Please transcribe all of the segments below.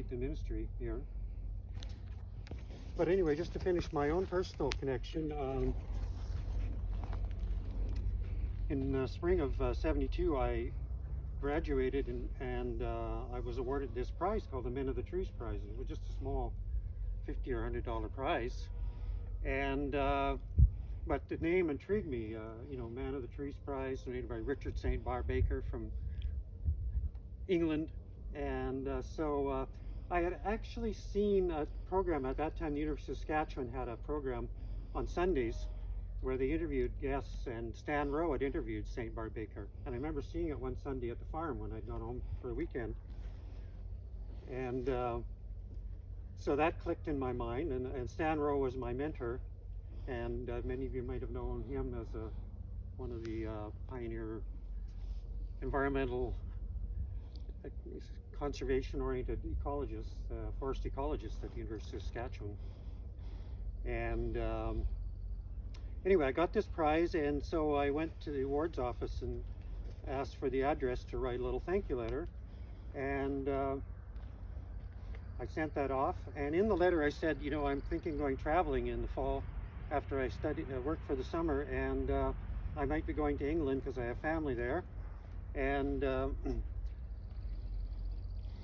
the ministry here. But anyway, just to finish my own personal connection, in spring of '72, I graduated and I was awarded this prize called the Men of the Trees Prize. It was just a small $50 or $100 prize, and but the name intrigued me. Man of the Trees Prize, donated by Richard St. Barbe Baker from England, and so I had actually seen a program at that time. The University of Saskatchewan had a program on Sundays where they interviewed guests, and Stan Rowe had interviewed St. Barbe Baker, and I remember seeing it one Sunday at the farm when I'd gone home for the weekend, and so that clicked in my mind, and Stan Rowe was my mentor, and many of you might have known him as one of the pioneer environmental conservation-oriented ecologists, forest ecologists at the University of Saskatchewan. And anyway, I got this prize, and so I went to the awards office and asked for the address to write a little thank you letter, and I sent that off. And in the letter I said, I'm thinking of going traveling in the fall after I worked for the summer, and I might be going to England because I have family there. And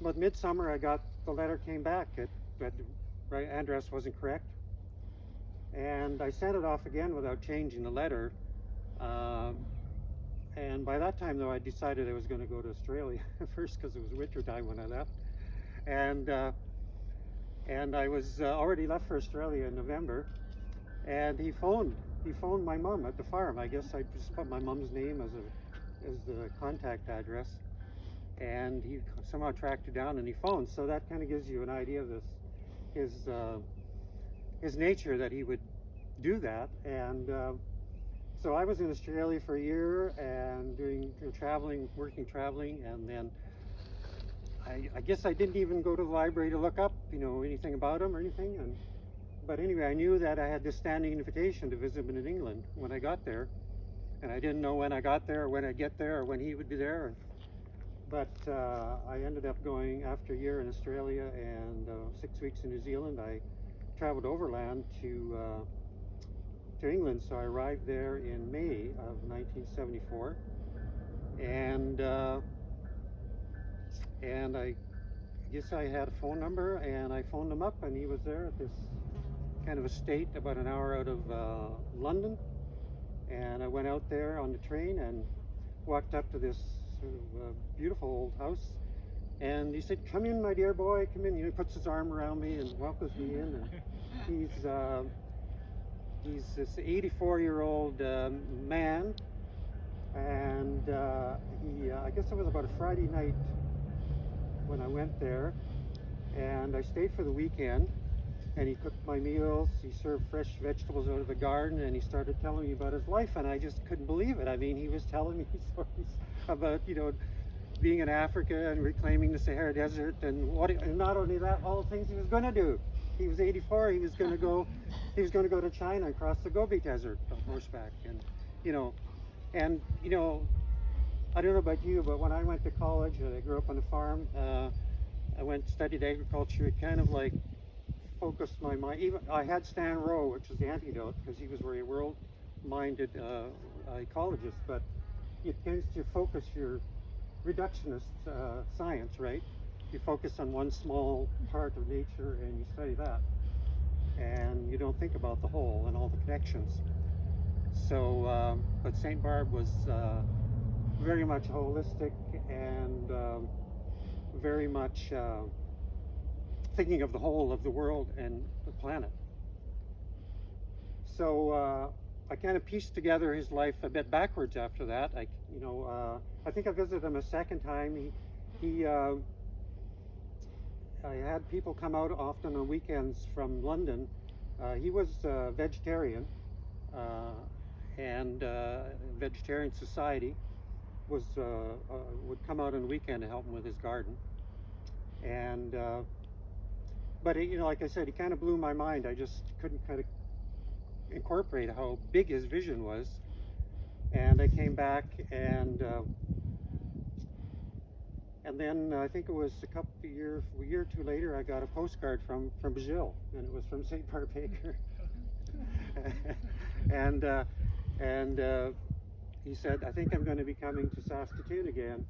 but midsummer I got the letter came back. The right address wasn't correct, and I sent it off again without changing the letter. And by that time, though, I decided I was going to go to Australia first because it was winter time when I left, and I was already left for Australia in November. And he phoned my mom at the farm. I guess I just put my mom's name as the contact address, and he somehow tracked it down and he phoned. So that kind of gives you an idea of his nature, that he would do that. And so I was in Australia for a year and doing traveling, and then I guess I didn't even go to the library to look up anything about him or anything. But anyway, I knew that I had this standing invitation to visit him in England when I got there, and I didn't know when I got there or when I'd get there or when he would be there. But I ended up going after a year in Australia and 6 weeks in New Zealand. I traveled overland to England, so I arrived there in May of 1974, and I guess I had a phone number, and I phoned him up, and he was there at this kind of estate about an hour out of London. And I went out there on the train and walked up to this sort of beautiful old house, and he said, "Come in, my dear boy, come in." He puts his arm around me and welcomes me in, and he's this 84-year-old man, and I guess it was about a Friday night when I went there, and I stayed for the weekend. And he cooked my meals, he served fresh vegetables out of the garden, and he started telling me about his life, and I just couldn't believe it. I mean, he was telling me stories about, being in Africa and reclaiming the Sahara Desert, and not only that, all the things he was going to do. He was 84, he was going to go to China and cross the Gobi Desert on horseback, and I don't know about you, but when I went to college, I grew up on a farm, I studied agriculture. It kind of like focused my mind. Even I had Stan Rowe, which was the antidote, because he was very world-minded ecologist, but it tends to focus your reductionist science, right? You focus on one small part of nature and you study that, and you don't think about the whole and all the connections. So, but St. Barbe was very much holistic and very much thinking of the whole of the world and the planet. So I kind of pieced together his life a bit backwards after that. I think I visited him a second time. I had people come out often on weekends from London. He was vegetarian, and Vegetarian Society would come out on the weekend to help him with his garden. And but like I said, he kind of blew my mind. I just couldn't kind of incorporate how big his vision was. And I came back, and And then I think it was a year or two later, I got a postcard from Brazil, and it was from St. Barb Baker. and he said, I think I'm going to be coming to Saskatoon again.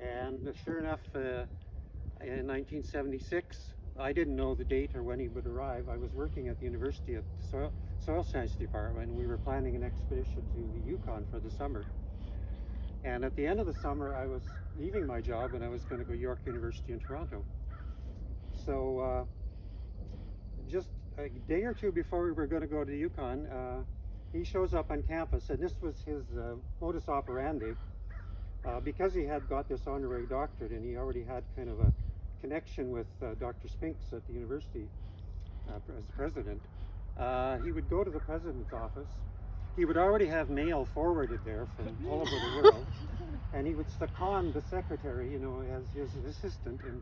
And sure enough, in 1976, I didn't know the date or when he would arrive. I was working at the university at the Soil Science Department, and we were planning an expedition to the Yukon for the summer. And at the end of the summer, I was leaving my job and I was going to go to York University in Toronto. So just a day or two before we were going to go to the Yukon, he shows up on campus, and this was his modus operandi. Because he had got this honorary doctorate and he already had kind of a connection with Dr. Spinks at the university as the president, he would go to the president's office. He would already have mail forwarded there from all over the world, and he would second the secretary, you know, as his assistant and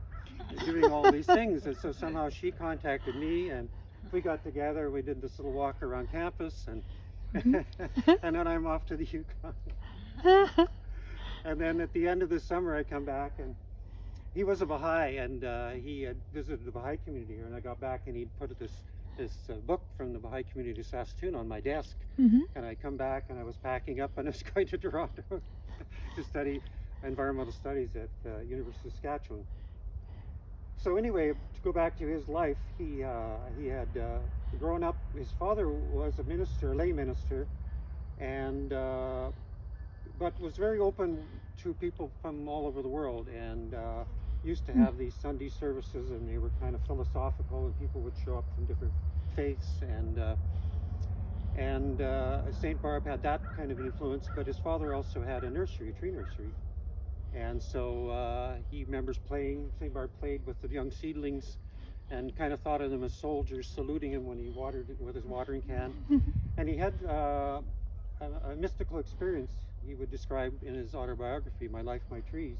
doing all these things. And so somehow she contacted me, and we got together. We did this little walk around campus, and and then I'm off to the Yukon. And then at the end of the summer, I come back, and he was a Baha'i, and he had visited the Baha'i community here. And I got back, and he'd put this book from the Baha'i community of Saskatoon on my desk. And I come back, and I was packing up, and I was going to Toronto to study environmental studies at University of Saskatchewan. So anyway, to go back to his life, he had grown up. His father was a minister, a lay minister, and but was very open to people from all over the world, and used to have these Sunday services, and they were kind of philosophical, and people would show up from different faiths, and St. Barb had that kind of influence. But his father also had a nursery, a tree nursery, and so he remembers playing. St. Barb played with the young seedlings, and kind of thought of them as soldiers saluting him when he watered it with his watering can. And he had a mystical experience he would describe in his autobiography, My Life, My Trees,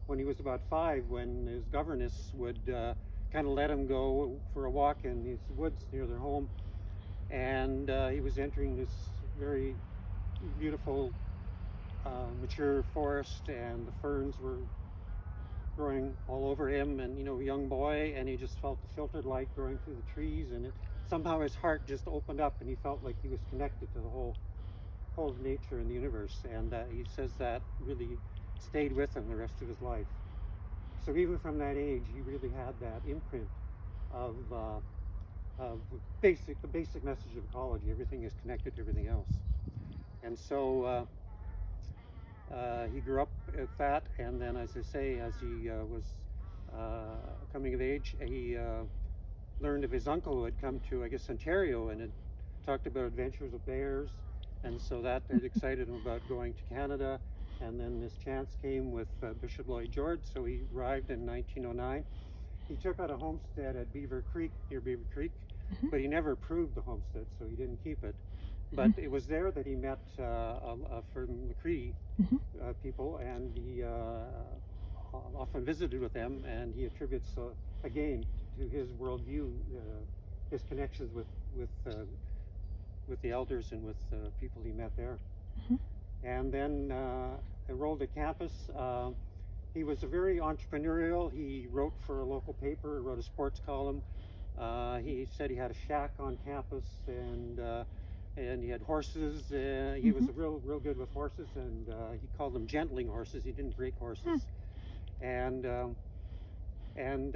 when he was about 5, when his governess would kind of let him go for a walk in these woods near their home, and he was entering this very beautiful mature forest, and the ferns were growing all over him, and you know, a young boy, and he just felt the filtered light growing through the trees, and somehow his heart just opened up, and he felt like he was connected to the whole of nature and the universe. And he says that really stayed with him the rest of his life. So even from that age, he really had that imprint of the basic message of ecology. Everything is connected to everything else. And so he grew up with that, and then, as I say, as he was coming of age, he learned of his uncle who had come to, I guess, Ontario, and had talked about adventures with bears. And so that had excited him about going to Canada. And then this chance came with Bishop Lloyd George, so he arrived in 1909. He took out a homestead at Beaver Creek, near Beaver Creek, but he never approved the homestead, so he didn't keep it. But it was there that he met from the Cree people, and he often visited with them, and he attributes, again, to his worldview, his connections with the elders and with people he met there. And then enrolled at campus. He was a very entrepreneurial. He wrote for a local paper, wrote a sports column. He said he had a shack on campus, and he had horses. He was real good with horses, and he called them gentling horses. He didn't break horses. And then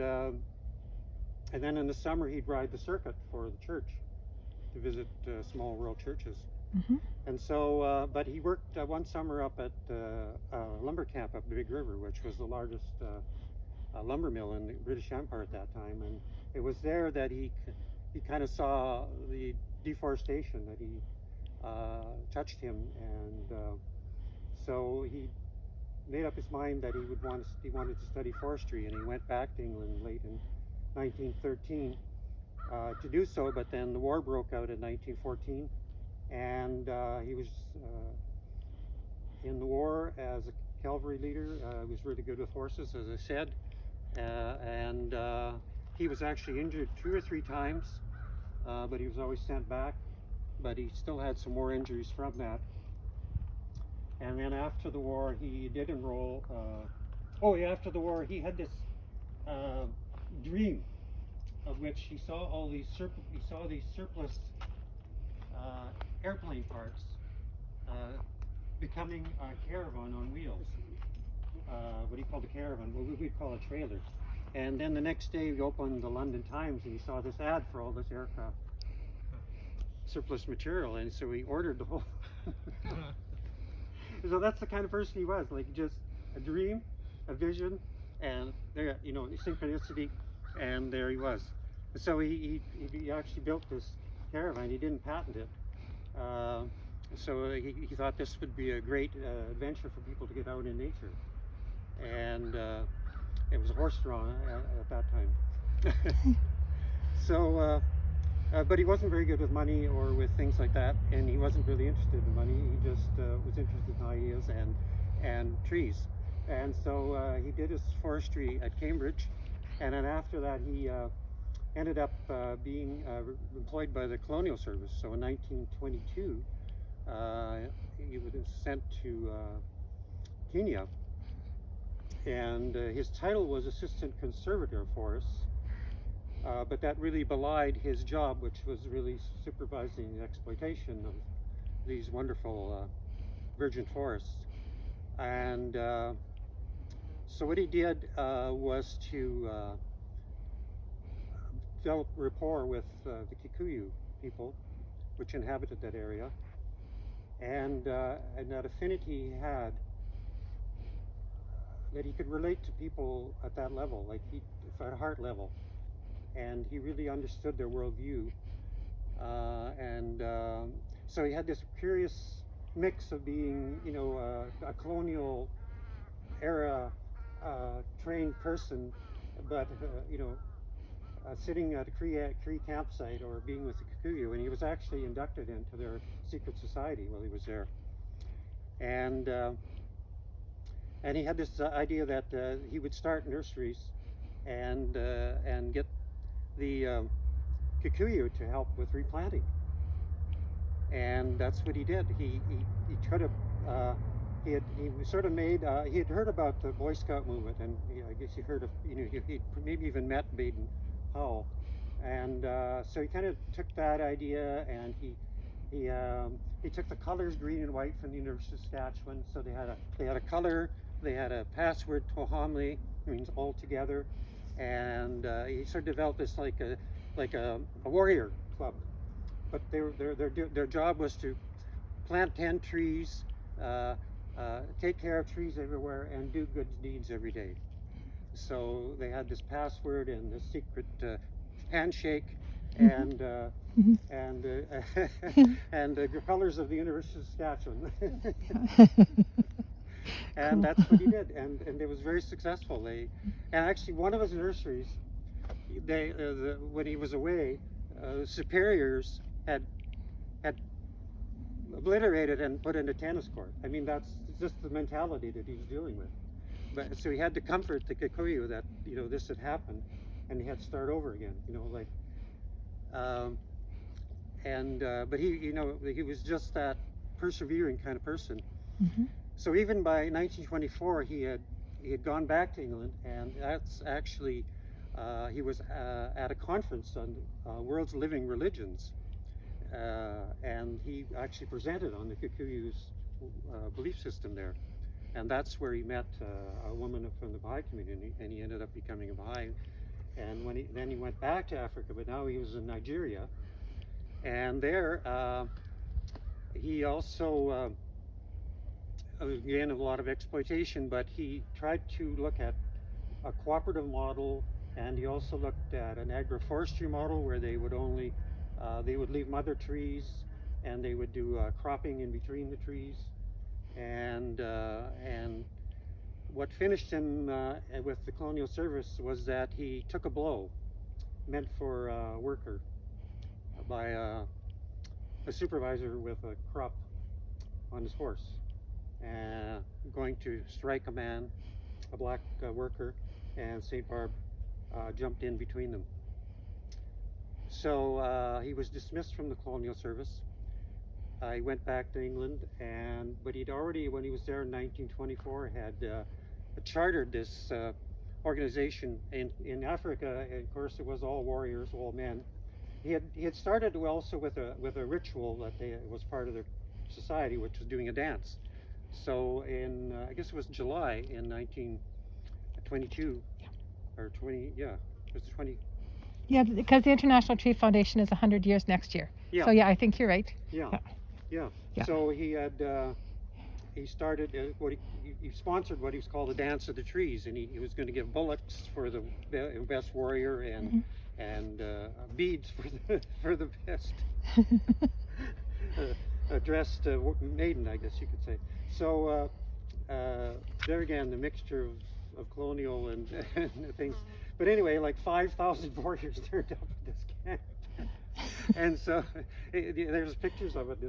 in the summer he'd ride the circuit for the church to visit small rural churches. And so, but he worked one summer up at lumber camp up the Big River, which was the largest lumber mill in the British Empire at that time. And it was there that he kind of saw the deforestation that he touched him, and so he made up his mind that he wanted to study forestry, and he went back to England late in 1913 to do so. But then the war broke out in 1914, and he was in the war as a cavalry leader. He was really good with horses, as I said, and he was actually injured 2 or 3 times, but he was always sent back. But he still had some more injuries from that. And then after the war, he did enroll Oh, yeah, after the war, he had this dream of which he saw all these surplus airplane parts becoming a caravan on wheels. What do you call the caravan? Well, we'd call it trailers. And then the next day we opened the London Times and he saw this ad for all this aircraft surplus material, and so he ordered the whole. So that's the kind of person he was, like just a dream, a vision, and there, synchronicity, and there he was. So he actually built this caravan. He didn't patent it. So he thought this would be a great adventure for people to get out in nature. And it was horse-drawn at that time. So, but he wasn't very good with money or with things like that, and he wasn't really interested in money. He just was interested in ideas and trees. And so he did his forestry at Cambridge, and then after that he ended up being employed by the Colonial Service. So in 1922, he was sent to Kenya, and his title was Assistant Conservator of Forests, but that really belied his job, which was really supervising the exploitation of these wonderful virgin forests. And so what he did was to develop rapport with the Kikuyu people, which inhabited that area, and that affinity he had, that he could relate to people at that level, like at a heart level, and he really understood their worldview, and so he had this curious mix of being, a colonial era trained person, but sitting at a Cree campsite or being with the Kikuyu, and he was actually inducted into their secret society while he was there. And he had this idea that he would start nurseries and get the Kikuyu to help with replanting. And that's what he did. He tried to. He had heard about the Boy Scout movement, and I guess he heard of, he maybe even met Baden Powell, and so he kind of took that idea, and he took the colors green and white from the University of Saskatchewan. So they had a color, they had a password, Tohamli, means all together, and he sort of developed this like a warrior club, but their job was to plant 10 trees. Take care of trees everywhere and do good deeds every day. So they had this password and this secret handshake, and and the colors of the University of Saskatchewan. And that's what he did, and it was very successful. And actually one of his nurseries, when he was away, superiors had obliterated and put in a tennis court. I mean, that's just the mentality that he's dealing with. But so he had to comfort the Kikuyu that this had happened, and he had to start over again. But he was just that persevering kind of person. Mm-hmm. So even by 1924, he had gone back to England, and that's actually he was at a conference on World's Living Religions. And he actually presented on the Kikuyu's belief system there, and that's where he met a woman from the Baha'i community, and he ended up becoming a Baha'i. And then he went back to Africa, but now he was in Nigeria, and there he also again a lot of exploitation, but he tried to look at a cooperative model, and he also looked at an agroforestry model where they would only they would leave mother trees, and they would do cropping in between the trees, and what finished him with the Colonial Service was that he took a blow meant for a worker by a supervisor with a crop on his horse, going to strike a man, a black worker, and St. Barb jumped in between them. So he was dismissed from the Colonial Service. He went back to England, but he'd already, when he was there in 1924, had chartered this organization in Africa. And of course, it was all warriors, all men. He had started also with a ritual that was part of their society, which was doing a dance. So in I guess it was July in 1922 or 20, yeah, it was 20. Yeah, because the International Tree Foundation is 100 years next year. Yeah. So yeah, I think you're right. Yeah. Yeah. So he had he started he sponsored what he was called the Dance of the Trees, and he was going to give bullocks for the best warrior and beads for the best dressed maiden, I guess you could say. So there again, the mixture of colonial and things. But anyway, like 5,000 warriors turned up at this camp. And so there's pictures of it,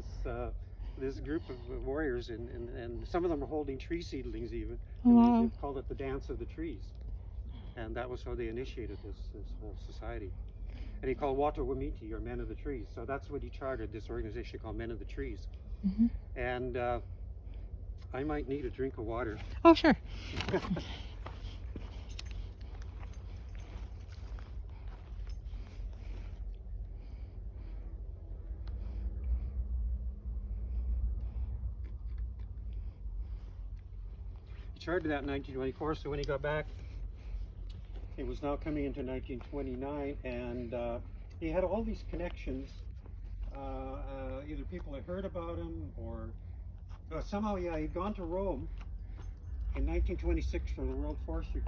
this group of warriors, and some of them are holding tree seedlings even. And Wow. they called it the Dance of the Trees. And that was how they initiated this whole society. And he called Watawamiti, or Men of the Trees. So that's what he chartered, this organization called Men of the Trees. And I might need a drink of water. Oh, sure. He chartered that in 1924, so when he got back, it was now coming into 1929, and he had all these connections. Either people had heard about him, or somehow, he'd gone to Rome in 1926 for the World Forestry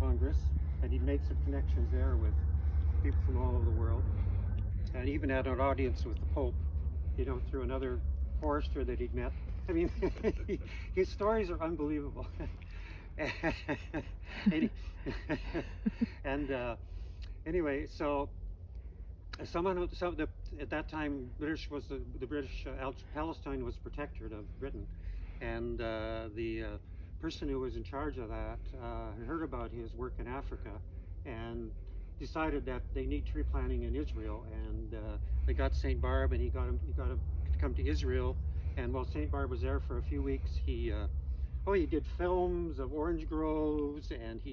Congress, and he'd made some connections there with people from all over the world, and even had an audience with the Pope, through another forester that he'd met. I mean, his stories are unbelievable. Anyway, so at that time, the British Palestine was protectorate of Britain, and the person who was in charge of that heard about his work in Africa and decided that they need tree planting in Israel, and they got St. Barb, and he got him to come to Israel. And while St. Barb was there for a few weeks, he did films of orange groves, and he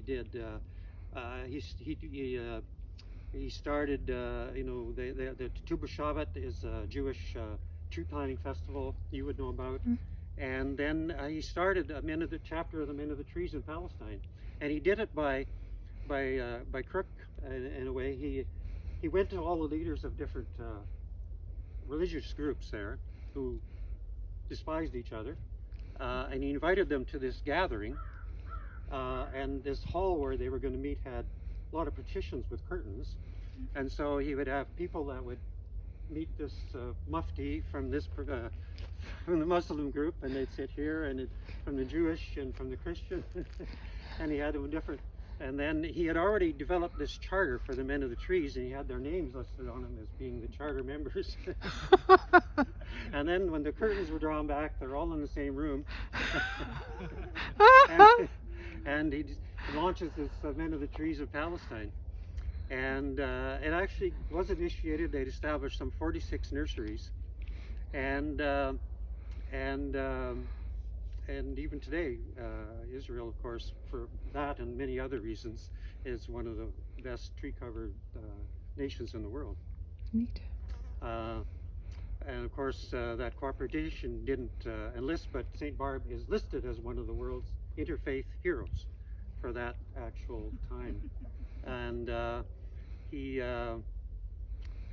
started, the Tu B'Shavat is a Jewish tree planting festival you would know about. And then he started a chapter of the Men of the Trees in Palestine, and he did it by crook in a way. He went to all the leaders of different religious groups there who despised each other, and he invited them to this gathering, and this hall where they were going to meet had a lot of partitions with curtains, and so he would have people that would meet this mufti from from the Muslim group, and they'd sit here, and from the Jewish and from the Christian, and he had them different. And then he had already developed this charter for the Men of the Trees, and he had their names listed on them as being the charter members. And then when the curtains were drawn back, they're all in the same room. and he launches this Men of the Trees of Palestine. And it actually was initiated. They'd established some 46 nurseries. And even today, Israel, of course, for that and many other reasons, is one of the best tree-covered nations in the world. Neat. And of course, that corporation didn't enlist, but St. Barb is listed as one of the world's interfaith heroes for that actual time. And he,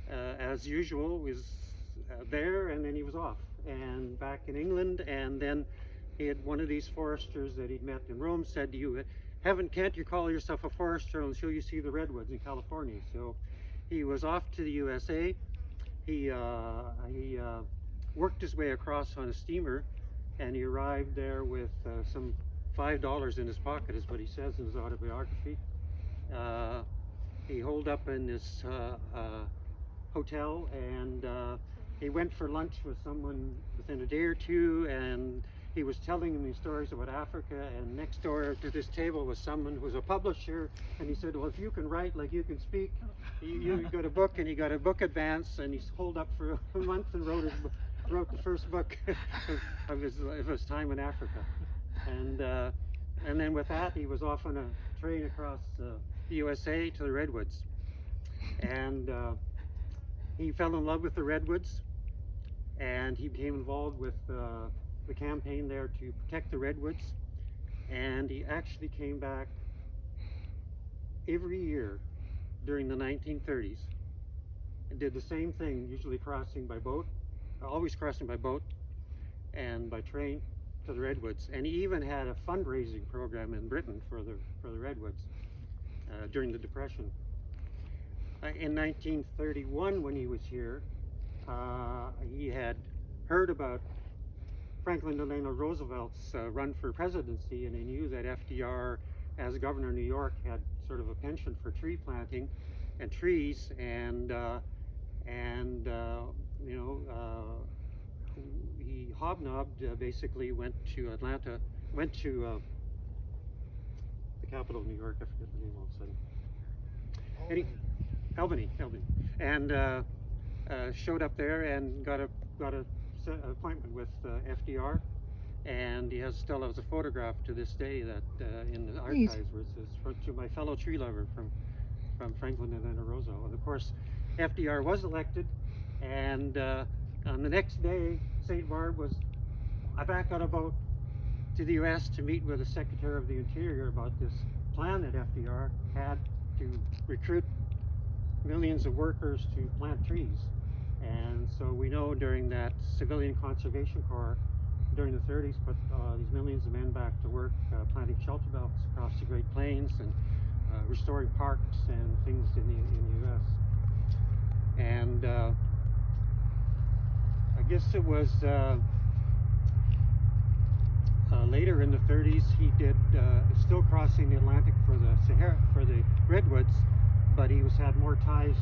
as usual, was there, and then he was off and back in England, and then he had one of these foresters that he'd met in Rome said, can't you call yourself a forester until you see the redwoods in California? So he was off to the USA. He worked his way across on a steamer, and he arrived there with some $5 in his pocket, is what he says in his autobiography. He holed up in this hotel, and he went for lunch with someone within a day or two, and he was telling him these stories about Africa, and next door to this table was someone who was a publisher, and he said, well, if you can write like you can speak, you got a book, and he got a book advance, and he's holed up for a month and wrote the first book of his time in Africa. And And then with that, he was off on a train across the USA to the Redwoods. And he fell in love with the Redwoods, and he became involved with the campaign there to protect the Redwoods. And he actually came back every year during the 1930s and did the same thing, usually crossing by boat, always crossing by boat and by train to the Redwoods. And he even had a fundraising program in Britain for the Redwoods during the Depression. In 1931, when he was here, he had heard about Franklin Delano Roosevelt's run for presidency, and he knew that FDR, as governor of New York, had sort of a penchant for tree planting and trees, and he hobnobbed, basically went to Atlanta, went to the capital of New York, I forget the name all of a sudden. Albany, and showed up there and got an appointment with FDR, and he still has a photograph to this day that in the archives, where it says, "To my fellow tree lover from Franklin Delano Roosevelt." And of course, FDR was elected, and on the next day, St. Barb was back on a boat to the U.S. to meet with the Secretary of the Interior about this plan that FDR had to recruit millions of workers to plant trees. And so we know during that Civilian Conservation Corps during the 30s put these millions of men back to work planting shelter belts across the Great Plains and restoring parks and things in the U.S. And I guess it was later in the 30s he did still crossing the Atlantic for the Sahara, for the Redwoods, but he had more ties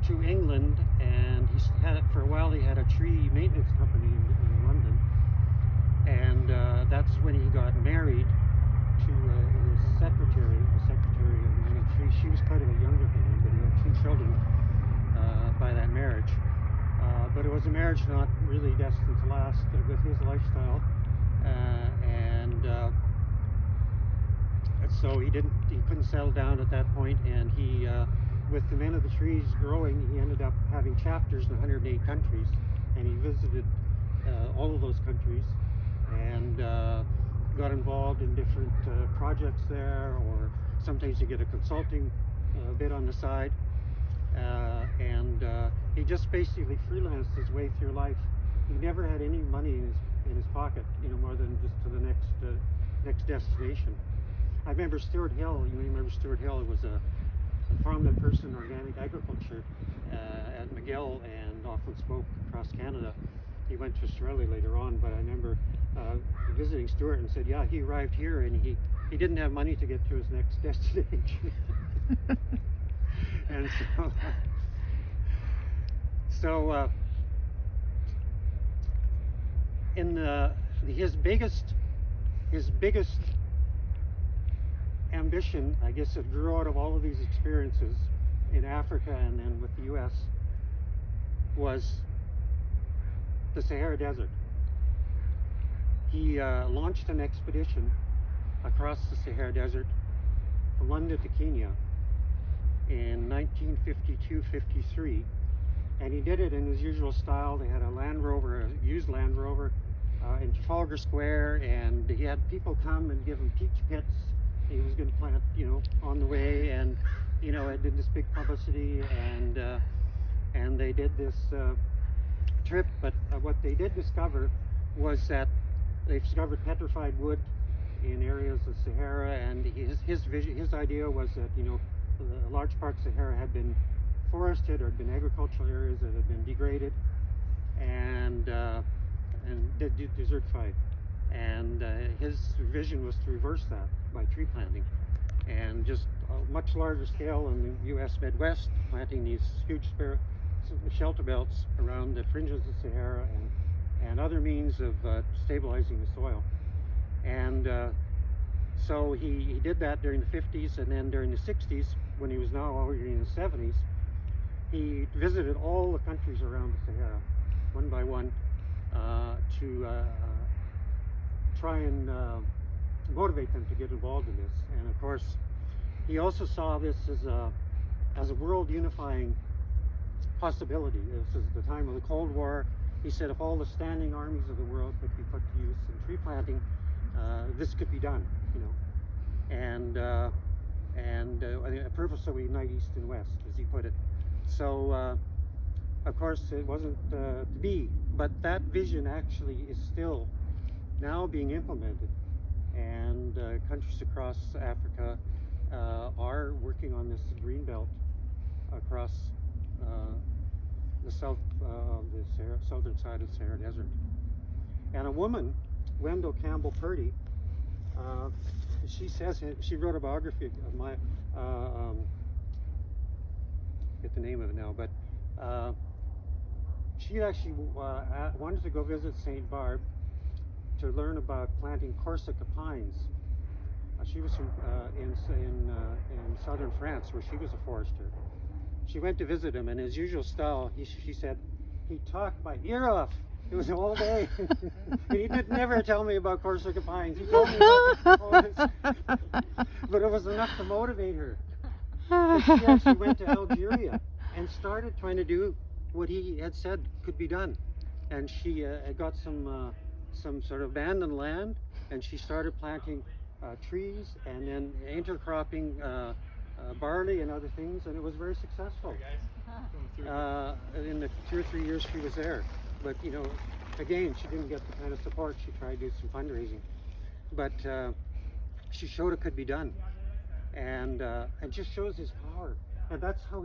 to England, and he had it for a while. He had a tree maintenance company in London, and that's when he got married to his secretary, the secretary of many trees. She was kind of a younger than him, but he had 2 children by that marriage. But it was a marriage not really destined to last with his lifestyle, and so he couldn't settle down at that point, and he with the Men of the Trees growing, he ended up having chapters in 108 countries, and he visited all of those countries and got involved in different projects there, or sometimes you get a consulting bit on the side, and he just basically freelanced his way through life. He never had any money in his pocket, more than just to the next destination. I remember Stuart Hill. You may remember Stuart Hill. It was a prominent person in organic agriculture at McGill, and often spoke across Canada. He went to Australia later on, but I remember visiting Stuart and said, yeah, he arrived here and he didn't have money to get to his next destination. And so in his biggest ambition, I guess, it grew out of all of these experiences in Africa and then with the U.S., was the Sahara Desert. He launched an expedition across the Sahara Desert from London to Kenya in 1952-53, and he did it in his usual style. They had a Land Rover, a used Land Rover, in Trafalgar Square, and he had people come and give him peach pits. He was going to plant, on the way, and it did this big publicity, and they did this trip. But what they did discover was that they discovered petrified wood in areas of Sahara, and his idea was that large parts of Sahara had been forested or had been agricultural areas that had been degraded and desertified. And his vision was to reverse that by tree planting, and just a much larger scale in the U.S. Midwest, planting these huge shelter belts around the fringes of Sahara and other means of stabilizing the soil. And so he did that during the 50s, and then during the 60s, when he was now already in his 70s, he visited all the countries around the Sahara, one by one, to try and motivate them to get involved in this. And of course, he also saw this as a world unifying possibility. This is the time of the Cold War. He said if all the standing armies of the world could be put to use in tree planting, this could be done, you know. And a purpose that would unite East and West, as he put it. So, of course, it wasn't to be, but that vision actually is still now being implemented. And countries across Africa are working on this green belt across the south of the southern side of the Sahara Desert. And a woman, Wendell Campbell Purdy, she says, she wrote a biography of my, get the name of it now, but she actually wanted to go visit St. Barbe to learn about planting Corsica pines. She was from, in southern France, where she was a forester. She went to visit him, and his usual style, she said, he talked my ear off. It was all day. And he did never tell me about Corsica pines. He told me about the components. But it was enough to motivate her. And she actually went to Algeria and started trying to do what he had said could be done. And she got some sort of abandoned land, and she started planting trees and then intercropping barley and other things, and it was very successful in the 2 or 3 years she was there. But you know, again, she didn't get the kind of support. She tried to do some fundraising, but she showed it could be done, and just shows his power. And that's how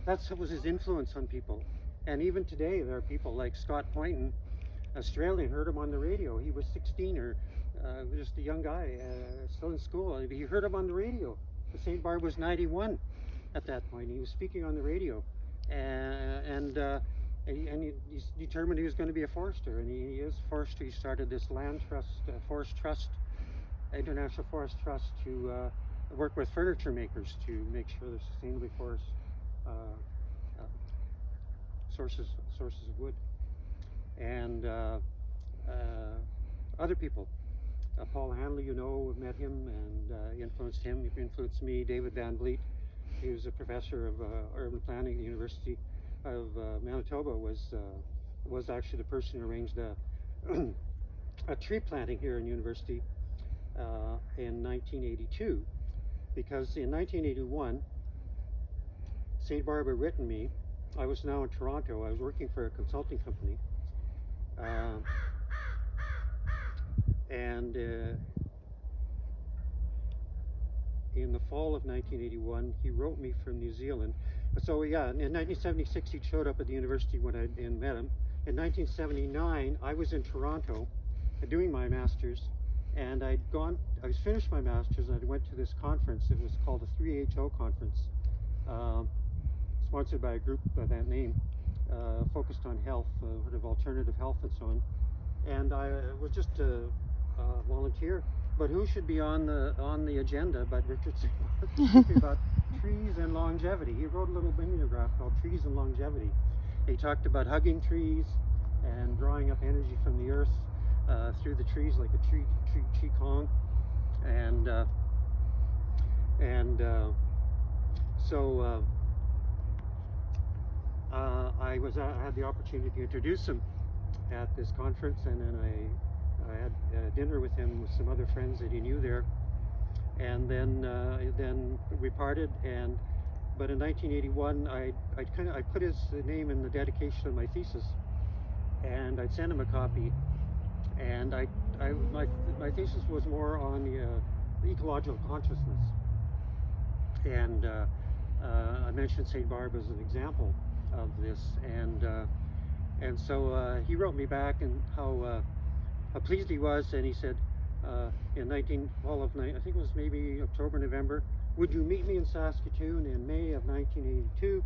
that was his influence on people. And even today, there are people like Scott Poynton, Australian, heard him on the radio. He was 16 or just a young guy, still in school. He heard him on the radio. St. Barbe was 91 at that point. He was speaking on the radio, and he's determined he was going to be a forester, and he is a forester. He started this land trust, forest trust, International Forest Trust, to work with furniture makers to make sure they're sustainably forest sources of wood, and other people. Paul Hanley, you know, met him and influenced him. He influenced me. David Van Vliet, he was a professor of urban planning at the University of Manitoba, was actually the person who arranged a tree planting here in university in 1982, because in 1981 St. Barbe had written me. I was now in Toronto. I was working for a consulting company, and in the fall of 1981 he wrote me from New Zealand. So yeah, in 1976 he showed up at the university when I met him. In 1979 I was in Toronto doing my master's, and I was finished my master's, and I went to this conference. It was called the 3HO conference, sponsored by a group by that name, focused on health, sort of alternative health and so on. And I was just a volunteer, but who should be on the agenda but Richard St. Barbe, speaking about trees and longevity. He wrote a little mimeograph called Trees and Longevity. He talked about hugging trees and drawing up energy from the earth through the trees, like a tree qigong, so I had the opportunity to introduce him at this conference, and then I had dinner with him with some other friends that he knew there, and then we parted. But in 1981 I put his name in the dedication of my thesis, and I'd sent him a copy, and my thesis was more on the ecological consciousness, and I mentioned St. Barbe as an example of this, and so he wrote me back and how pleased he was, and he said in I think it was maybe October, November, would you meet me in Saskatoon in May of 1982,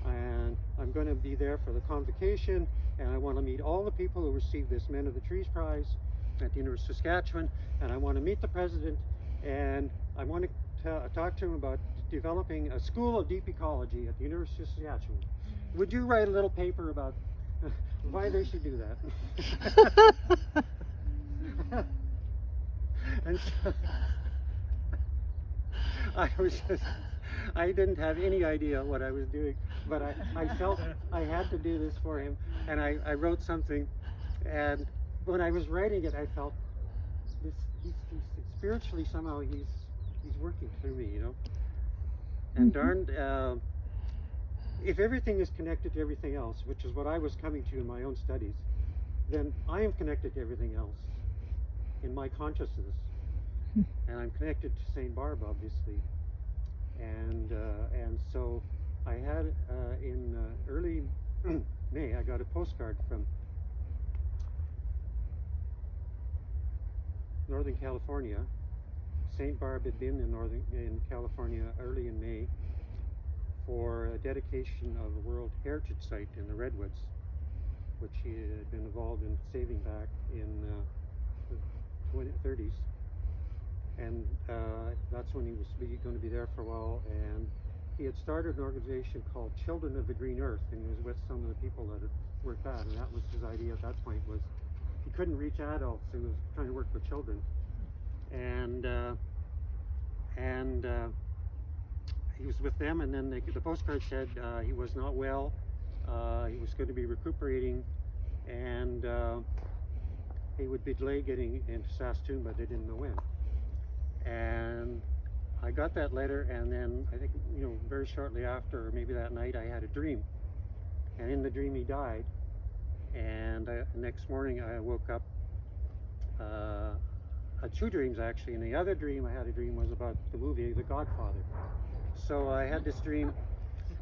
and I'm going to be there for the convocation, and I want to meet all the people who received this Men of the Trees Prize at the University of Saskatchewan, and I want to meet the president, and I want to talk to him about developing a school of deep ecology at the University of Saskatchewan. Would you write a little paper about why they should do that? And so I didn't have any idea what I was doing, but I felt I had to do this for him, and I wrote something, and when I was writing it, I felt he's spiritually somehow he's working through me, you know. And darned, if everything is connected to everything else, which is what I was coming to in my own studies, then I am connected to everything else in my consciousness, and I'm connected to Saint Barb, obviously. And so I had in early May, I got a postcard from Northern California. Saint Barb had been in California early in May for a dedication of a World Heritage Site in the Redwoods, which he had been involved in saving back in the 30s. And that's when he was going to be there for a while. And he had started an organization called Children of the Green Earth, and he was with some of the people that had worked that. And that was his idea at that point, was he couldn't reach adults, so he was trying to work with children. And he was with them, and then the postcard said he was not well, he was going to be recuperating, and he would be delayed getting into Saskatoon, but they didn't know when. And I got that letter, and then I think, you know, very shortly after, or maybe that night, I had a dream, and in the dream he died. And the next morning I woke up, had two dreams actually, and the other dream I had a dream was about the movie The Godfather. So I had this dream,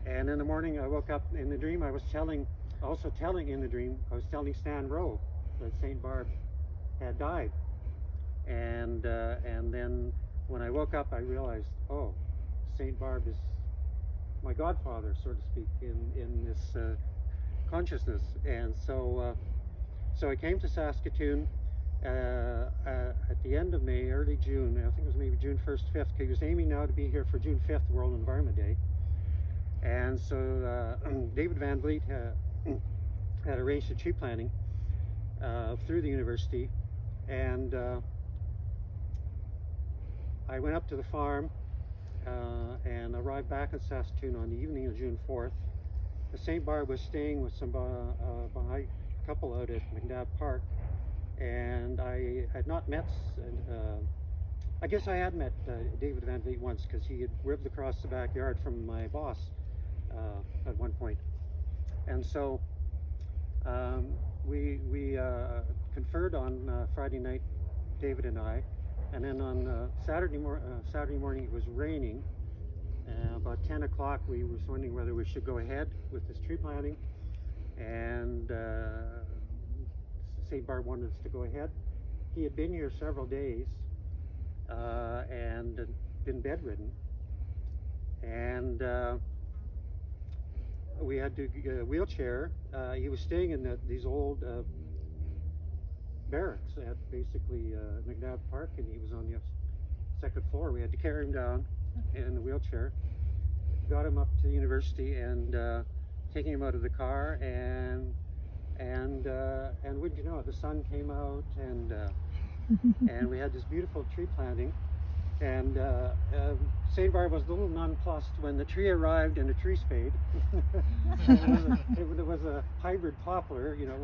and in the morning I woke up. In the dream I was telling Stan Rowe that Saint Barb had died. And then when I woke up, I realized, oh, Saint Barb is my godfather, so to speak, in this consciousness. And so I came to Saskatoon at the end of May, early June. I think it was maybe June 1st, 5th. He was aiming now to be here for June 5th, World Environment Day. And so David Van Vliet had arranged a tree planting through the university, and I went up to the farm and arrived back in Saskatoon on the evening of June 4th. Saint Barb was staying with some a couple out at McNabb Park, and I had not met, I guess I had met David Van Vliet once, because he had lived across the backyard from my boss at one point. And so we conferred on Friday night, David and I, and then on Saturday morning it was raining. About 10 o'clock we were wondering whether we should go ahead with this tree planting, and St. Barb wanted us to go ahead. He had been here several days and been bedridden, and we had to wheelchair. He was staying in these old barracks at basically McNabb Park, and he was on the second floor. We had to carry him down in the wheelchair, got him up to the university, and taking him out of the car, and wouldn't you know it, the sun came out, and and we had this beautiful tree planting. And St. Barb was a little nonplussed when the tree arrived in a tree spade. It was a hybrid poplar, you know.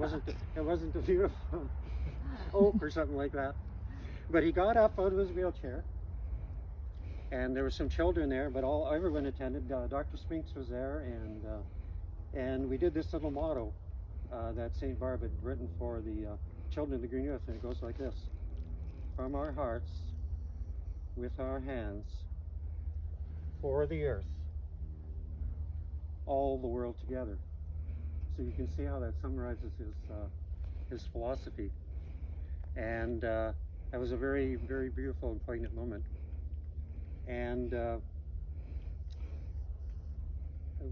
It wasn't a beautiful oak or something like that. But he got up out of his wheelchair, and there were some children there, but everyone attended. Dr. Spinks was there, and we did this little motto that St. Barb had written for the children of the Green Earth, and it goes like this: from our hearts, with our hands, for the earth, all the world together. So you can see how that summarizes his philosophy. And that was a very, very beautiful and poignant moment. And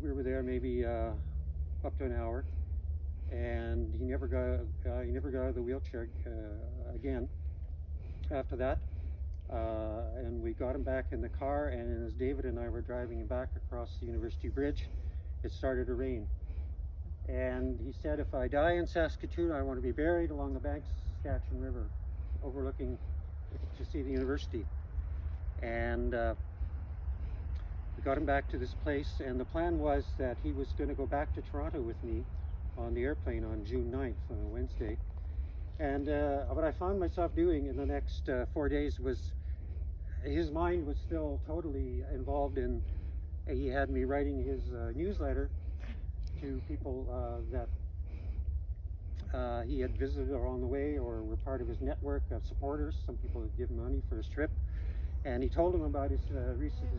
we were there maybe up to an hour, and he never got out of the wheelchair again after that. And we got him back in the car, and as David and I were driving him back across the University Bridge, it started to rain. And he said, if I die in Saskatoon, I want to be buried along the banks of the Saskatchewan River, overlooking to see the university. And we got him back to this place, and the plan was that he was going to go back to Toronto with me on the airplane on June 9th, on a Wednesday. And what I found myself doing in the next 4 days was, his mind was still totally involved in, he had me writing his newsletter to people that he had visited along the way or were part of his network of supporters. Some people had given money for his trip. And he told him about his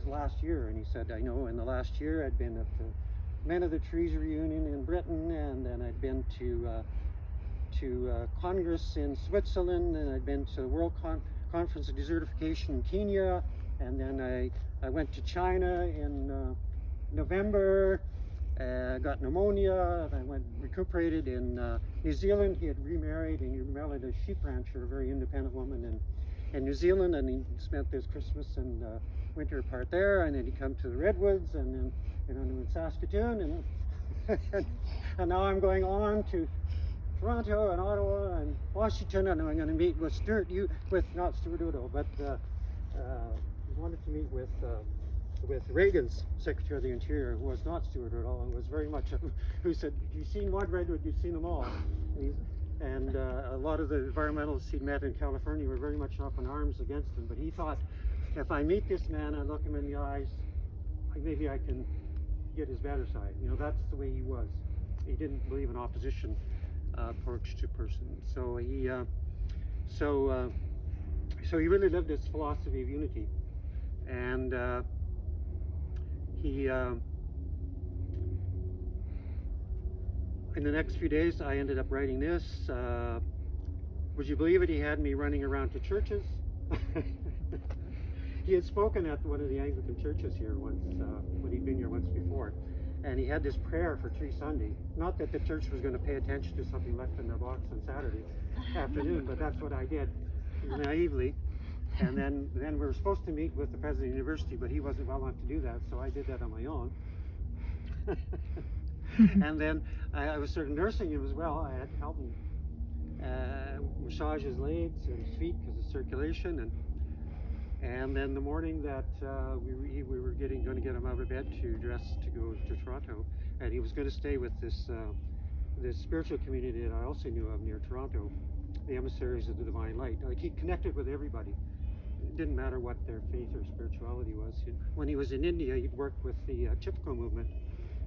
last year, and he said, I know in the last year I'd been at the Men of the Trees reunion in Britain, and then I'd been to Congress in Switzerland, and I'd been to the World Conference of Desertification in Kenya, and then I went to China in November, got pneumonia, and I recuperated in New Zealand. He had remarried, and he married a sheep rancher, a very independent woman in New Zealand, and he spent this Christmas and winter part there, and then he come to the Redwoods, and then in Saskatoon, and and now I'm going on to Toronto and Ottawa and Washington, and I'm going to meet with not Stuart Udo, but he wanted to meet with Reagan's Secretary of the Interior, who was not Stuart Udo, and was very much who said, "You've seen one redwood, you've seen them all." And a lot of the environmentalists he'd met in California were very much up in arms against him, but he thought, if I meet this man and look him in the eyes, maybe I can get his better side. That's the way he was. He didn't believe in opposition approach to person. So he really lived this philosophy of unity, and he. In the next few days, I ended up writing this. Would you believe it? He had me running around to churches. He had spoken at one of the Anglican churches here once, when he'd been here once before. And he had this prayer for Tree Sunday. Not that the church was going to pay attention to something left in their box on Saturday afternoon, but that's what I did, naively. And then we were supposed to meet with the president of the university, but he wasn't well enough to do that, so I did that on my own. And then I was sort of nursing him as well. I had to help him massage his legs and his feet because of circulation. And then the morning that we were going to get him out of bed to dress to go to Toronto, and he was going to stay with this spiritual community that I also knew of near Toronto, the Emissaries of the Divine Light. Like, he connected with everybody. It didn't matter what their faith or spirituality was. When he was in India, he'd worked with the Chipko movement.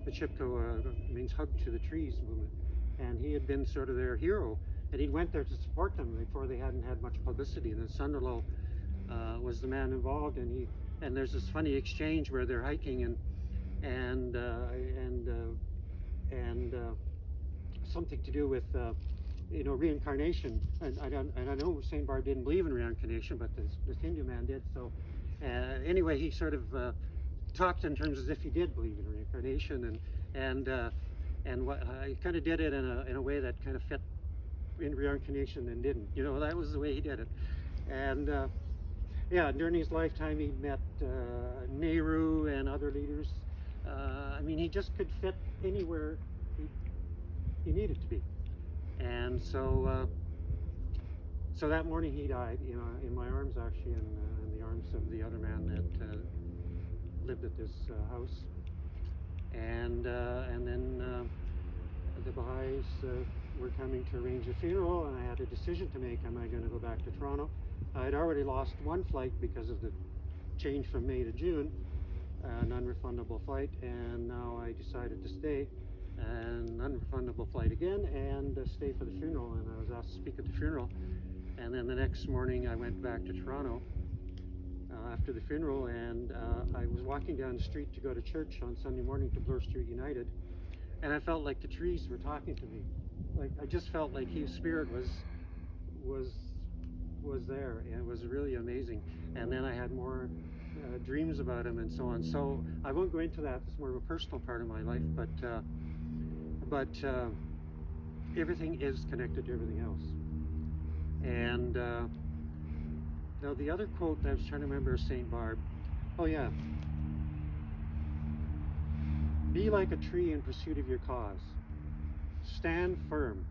The Chipko means hug to the trees movement, and he had been sort of their hero, and he went there to support them before they hadn't had much publicity. And then Sunderlow was the man involved, and there's this funny exchange where they're hiking and something to do with reincarnation. And I know St. Barb didn't believe in reincarnation, but this Hindu man did. So anyway, he sort of talked in terms as if he did believe in reincarnation, and what he kind of did it in a way that kind of fit in reincarnation and didn't. That was the way he did it. And during his lifetime, he met Nehru and other leaders. He just could fit anywhere he needed to be. And so that morning he died, in my arms, actually, in the arms of the other man that lived at this house. And then the Baha'is were coming to arrange a funeral, and I had a decision to make. Am I going to go back to Toronto? I had already lost one flight because of the change from May to June, an unrefundable flight, and now I decided to stay, an unrefundable flight again, and stay for the funeral. And I was asked to speak at the funeral, and then the next morning I went back to Toronto after the funeral, and I was walking down the street to go to church on Sunday morning to Bloor Street United, and I felt like the trees were talking to me. Like, I just felt like his spirit was there, and it was really amazing. And then I had more dreams about him and so on. So I won't go into that. It's more of a personal part of my life, but everything is connected to everything else. And now the other quote that I was trying to remember is St. Barb. Oh yeah. Be like a tree in pursuit of your cause. Stand firm.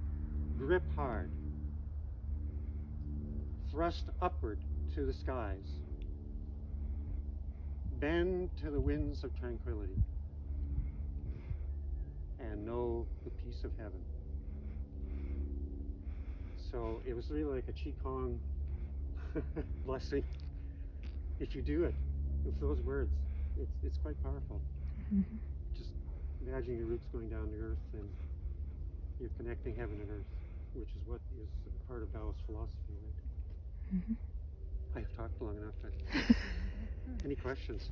Grip hard. Thrust upward to the skies, bend to the winds of tranquility, and know the peace of heaven. So it was really like a Qigong blessing. If you do it with those words, it's quite powerful. Mhm. Just imagine your roots going down to earth and you're connecting heaven and earth, which is what is part of Taoist philosophy, right? Mhm. I have talked long enough. Any questions?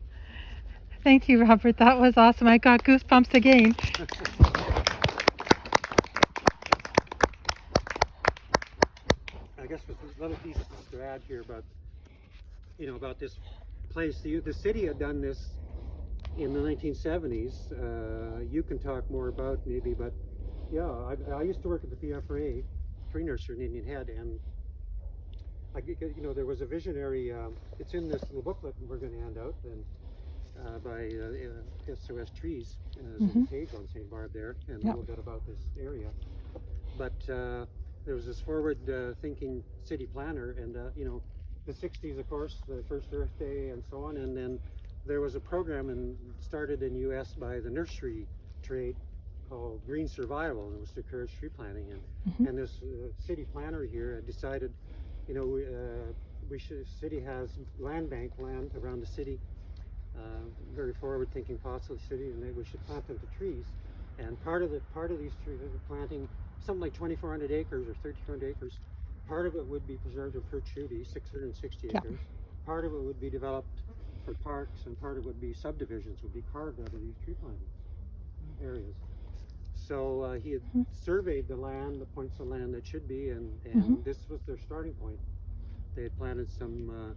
Thank you, Robert. That was awesome. I got goosebumps again. I guess with little pieces to add here about, about this place. The city had done this in the 1970s. You can talk more about maybe, but yeah, I used to work at the PFRA tree nursery in Indian Head, and there was a visionary. It's in this little booklet we're going to hand out, and by SOS Trees. There's a page on St. Barb there, and a little bit about this area. But there was this forward-thinking city planner, and the 60s, of course, the first Earth Day, and so on. And then there was a program started in U.S. by the nursery trade called Green Survival, and it was to encourage tree planting. And this city planner here decided, city has land bank land around the city, very forward-thinking possible city, and we should plant them to trees. And part of these trees, planting something like 2,400 acres or 1,300 acres. Part of it would be preserved in perpetuity, 660 acres. Part of it would be developed for parks, and part of it would be subdivisions, would be carved out of these tree planting areas. So he had surveyed the land, the points of land that should be, and this was their starting point. They had planted some,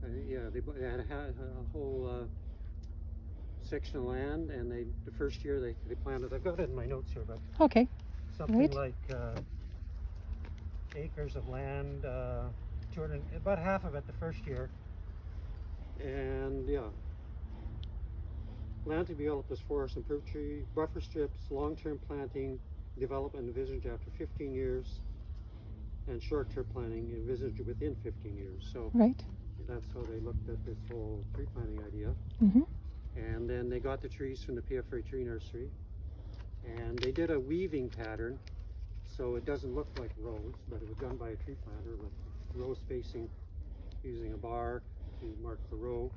they had a whole section of land, and the first year they planted, I've got it in my notes here, but Okay. something like acres of land, about half of it the first year, and land to be developed as forest and perpetuity, buffer strips, long-term planting, development envisaged after 15 years, and short-term planting envisaged within 15 years. So that's how they looked at this whole tree planting idea. And then they got the trees from the PFRA tree nursery, and they did a weaving pattern, so it doesn't look like rows, but it was done by a tree planter with row spacing using a bar to mark the row.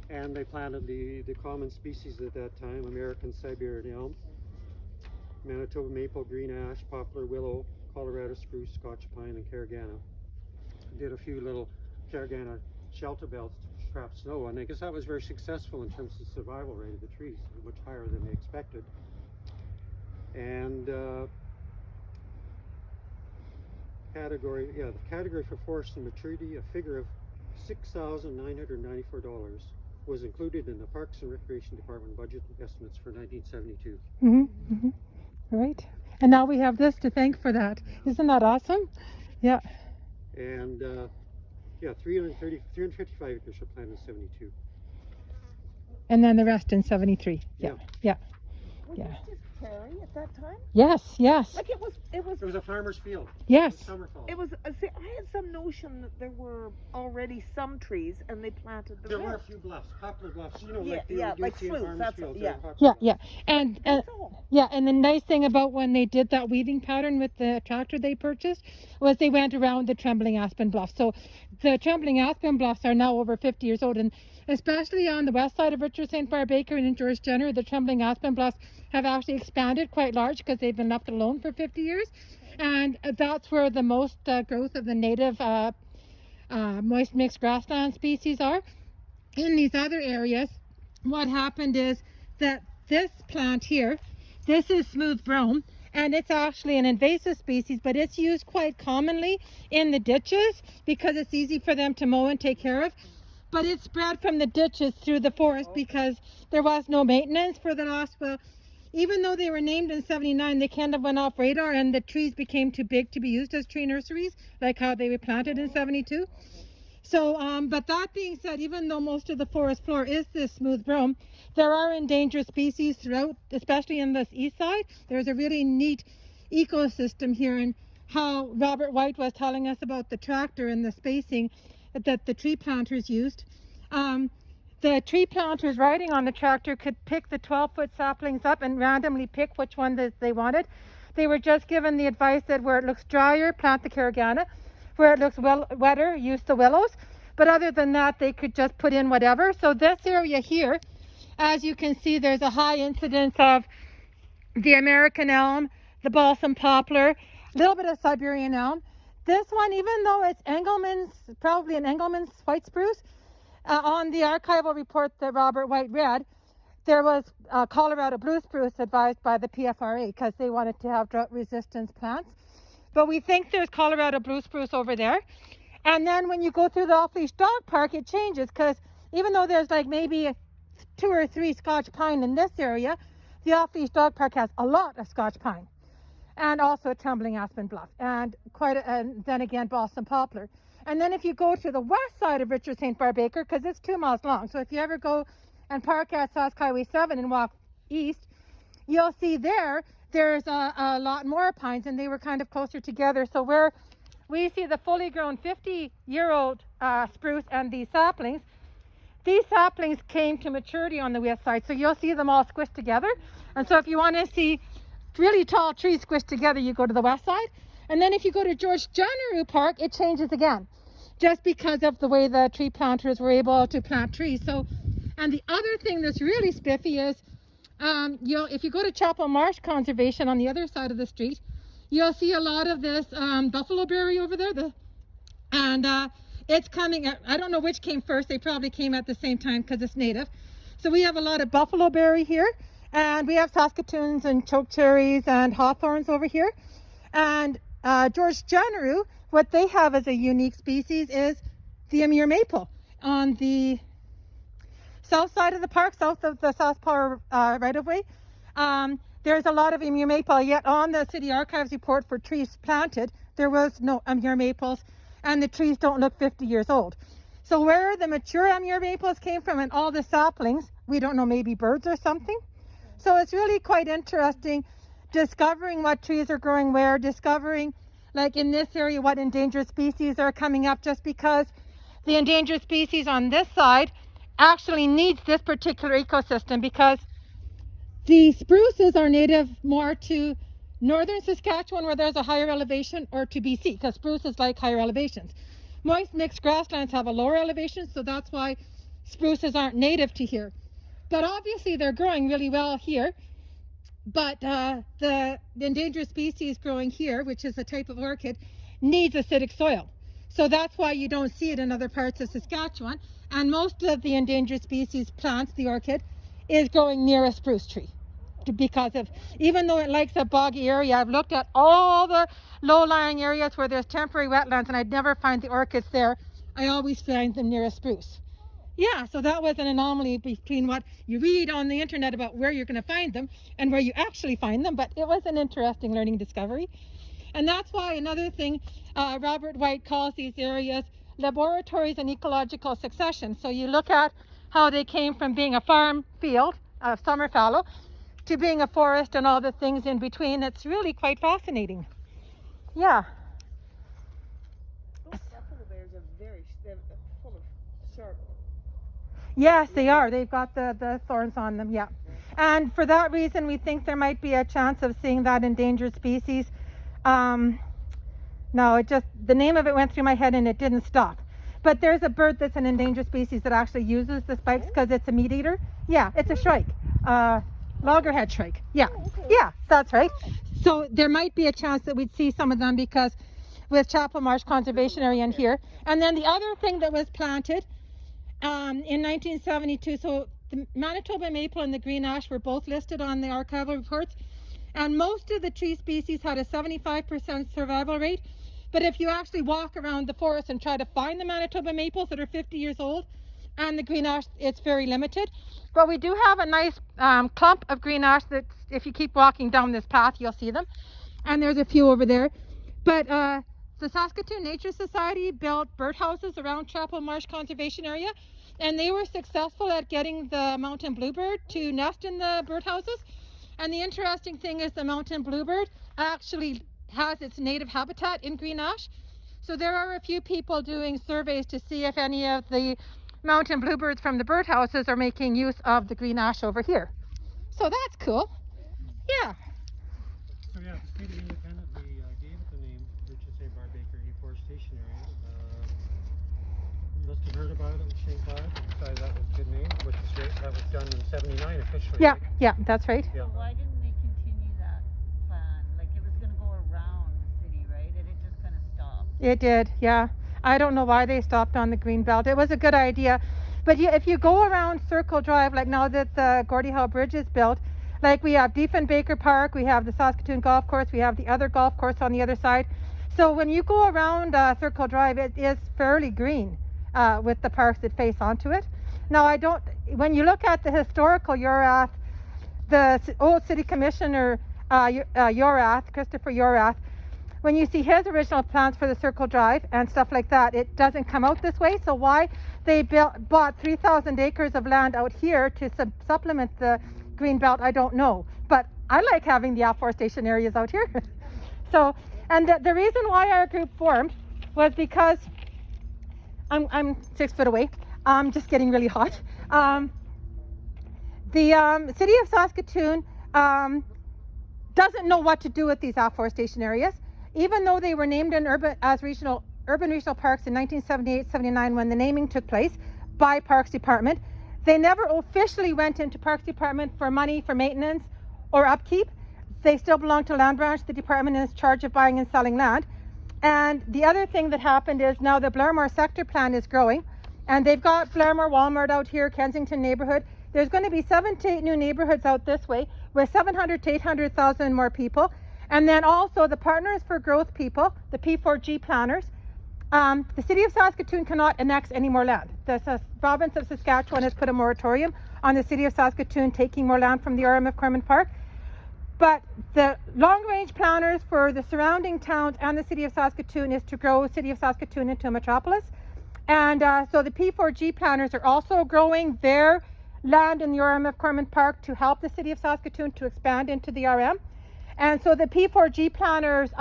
And they planted the common species at that time: American Siberian elm, Manitoba maple, green ash, poplar, willow, Colorado spruce, Scotch pine, and Caragana. Did a few little Caragana shelter belts to trap snow, and I guess that was very successful in terms of the survival rate of the trees, much higher than they expected. And the category for forest and maturity, a figure of $6,994 was included in the Parks and Recreation Department budget estimates for 1972. Right. And now we have this to thank for that. Isn't that awesome? Yeah. And 355 acres were planted in 72. And then the rest in 73. Yeah. Was this just prairie at that time? Yes. Like it was. It was a farmer's field. Yes. Summer fall. It was. See, I had some notion that there were already some trees and they planted the There were a rest. few bluffs, poplar bluffs. Like see in fruits, farmers' that's fields. yeah. Poplar bluffs. Yeah. And That's all. and the nice thing about when they did that weaving pattern with the tractor they purchased was they went around the trembling aspen bluffs. So the trembling aspen bluffs are now over 50 years old, and especially on the west side of Richard St. Barb Baker and in George Jenner, the trembling aspen bluffs have actually expanded quite large because they've been left alone for 50 years. And that's where the most growth of the native moist mixed grassland species are. In these other areas, what happened is that this plant here, this is smooth brome, and it's actually an invasive species, but it's used quite commonly in the ditches because it's easy for them to mow and take care of. But it spread from the ditches through the forest because there was no maintenance for the last, even though they were named in 79, they kind of went off radar and the trees became too big to be used as tree nurseries, like how they were planted in 72. So, but that being said, even though most of the forest floor is this smooth brome, there are endangered species throughout, especially in this east side. There's a really neat ecosystem here, and how Robert White was telling us about the tractor and the spacing. that the tree planters used. The tree planters riding on the tractor could pick the 12-foot saplings up and randomly pick which one that they wanted. They were just given the advice that where it looks drier, plant the caragana. Where it looks wetter, use the willows. But other than that, they could just put in whatever. So this area here, as you can see, there's a high incidence of the American elm, the balsam poplar, a little bit of Siberian elm. This one, even though it's Engelmann's, probably an Engelmann's white spruce, on the archival report that Robert White read, there was Colorado blue spruce advised by the PFRA because they wanted to have drought resistance plants. But we think there's Colorado blue spruce over there. And then when you go through the off-leash dog park, it changes because even though there's like maybe 2 or 3 Scotch pine in this area, the off-leash dog park has a lot of Scotch pine and also a trembling aspen bluff and and then again balsam poplar. And then if you go to the west side of Richard St. Barbe Acre, because it's 2 miles long, so if you ever go and park at Sask Highway 7 and walk east, you'll see there's a lot more pines, and they were kind of closer together. So where we see the fully grown 50-year-old spruce and these saplings came to maturity on the west side. So you'll see them all squished together. And so if you want to see really tall trees squished together, you go to the west side. And then if you go to George Jenneru Park, it changes again, just because of the way the tree planters were able to plant trees. So, and the other thing that's really spiffy is, if you go to Chapel Marsh Conservation on the other side of the street, you'll see a lot of this buffalo berry over there. It's coming, I don't know which came first. They probably came at the same time because it's native. So we have a lot of buffalo berry here, and we have Saskatoons and chokecherries and hawthorns over here. And George Jenneru, what they have as a unique species is the Amur maple on the south side of the park, south of the South Power right-of-way. There's a lot of Amur maple, yet on the City Archives report for trees planted, there was no Amur maples, and the trees don't look 50 years old. So where the mature Amur maples came from and all the saplings, we don't know, maybe birds or something. So it's really quite interesting discovering what trees are growing where, discovering, like in this area, what endangered species are coming up, just because the endangered species on this side actually needs this particular ecosystem, because the spruces are native more to northern Saskatchewan where there's a higher elevation, or to BC, because spruces like higher elevations. Moist mixed grasslands have a lower elevation, so that's why spruces aren't native to here. But obviously they're growing really well here. But the endangered species growing here, which is a type of orchid, needs acidic soil. So that's why you don't see it in other parts of Saskatchewan. And most of the endangered species plants, the orchid, is growing near a spruce tree. Because of, even though it likes a boggy area, I've looked at all the low-lying areas where there's temporary wetlands, and I'd never find the orchids there. I always find them near a spruce. Yeah, so that was an anomaly between what you read on the internet about where you're going to find them and where you actually find them, but it was an interesting learning discovery. And that's why another thing, Robert White calls these areas laboratories in ecological succession. So you look at how they came from being a farm field, summer fallow, to being a forest and all the things in between. It's really quite fascinating. Yeah. Those buffalo bears are they're full of sharp. Yes, they are. They've got the thorns on them, yeah. And for that reason, we think there might be a chance of seeing that endangered species. No, the name of it went through my head and it didn't stop. But there's a bird that's an endangered species that actually uses the spikes because it's a meat eater. Yeah, it's a shrike. Loggerhead shrike. Yeah, yeah, that's right. So there might be a chance that we'd see some of them because with Chapel Marsh Conservation Area in here. And then the other thing that was planted in 1972, so the Manitoba maple and the green ash were both listed on the archival reports, and most of the tree species had a 75% survival rate. But if you actually walk around the forest and try to find the Manitoba maples that are 50 years old and the green ash, it's very limited. But we do have a nice clump of green ash that if you keep walking down this path, you'll see them. And there's a few over there. But the Saskatoon Nature Society built birdhouses around Chapel Marsh Conservation Area, and they were successful at getting the mountain bluebird to nest in the birdhouses. And the interesting thing is the mountain bluebird actually has its native habitat in green ash. So there are a few people doing surveys to see if any of the mountain bluebirds from the birdhouses are making use of the green ash over here. So that's cool. Yeah. So yeah, the state of independent, we gave it the name Richard St. Barbaker Reforestation Area. Must have heard about it with St. Barb and decided that was a good name, which is great. That was done in '79 officially. Yeah, right? yeah, that's right. Yeah. Why didn't they continue that plan? Like it was going to go around the city, right? And it just kind of stopped. It did, yeah. I don't know why they stopped on the green belt. It was a good idea. But if you go around Circle Drive, like now that the Gordie Howe Bridge is built, like we have Diefenbaker Park, we have the Saskatoon Golf Course, we have the other golf course on the other side. So when you go around Circle Drive, it is fairly green with the parks that face onto it. Now when you look at the historical Yorath, the old city commissioner Yorath, Christopher Yorath, when you see his original plans for the Circle Drive and stuff like that, it doesn't come out this way. So why they bought 3,000 acres of land out here to supplement the green belt, I don't know. But I like having the afforestation areas out here. So, and the reason why our group formed was because I'm 6 foot away. I'm just getting really hot. The city of Saskatoon doesn't know what to do with these afforestation areas. Even though they were named in urban regional parks in 1978-79 when the naming took place by Parks Department, they never officially went into Parks Department for money for maintenance or upkeep. They still belong to Land Branch. The department is in charge of buying and selling land. And the other thing that happened is now the Blairmore sector plan is growing, and they've got Blairmore Walmart out here, Kensington neighborhood. There's going to be 7 to 8 new neighborhoods out this way with 700 to 800,000 more people. And then also the Partners for Growth people, the P4G planners. The city of Saskatoon cannot annex any more land. The province of Saskatchewan has put a moratorium on the city of Saskatoon taking more land from the RM of Corman Park. But the long-range planners for the surrounding towns and the city of Saskatoon is to grow city of Saskatoon into a metropolis. And so the P4G planners are also growing their land in the RM of Corman Park to help the city of Saskatoon to expand into the RM. And so the P4G planners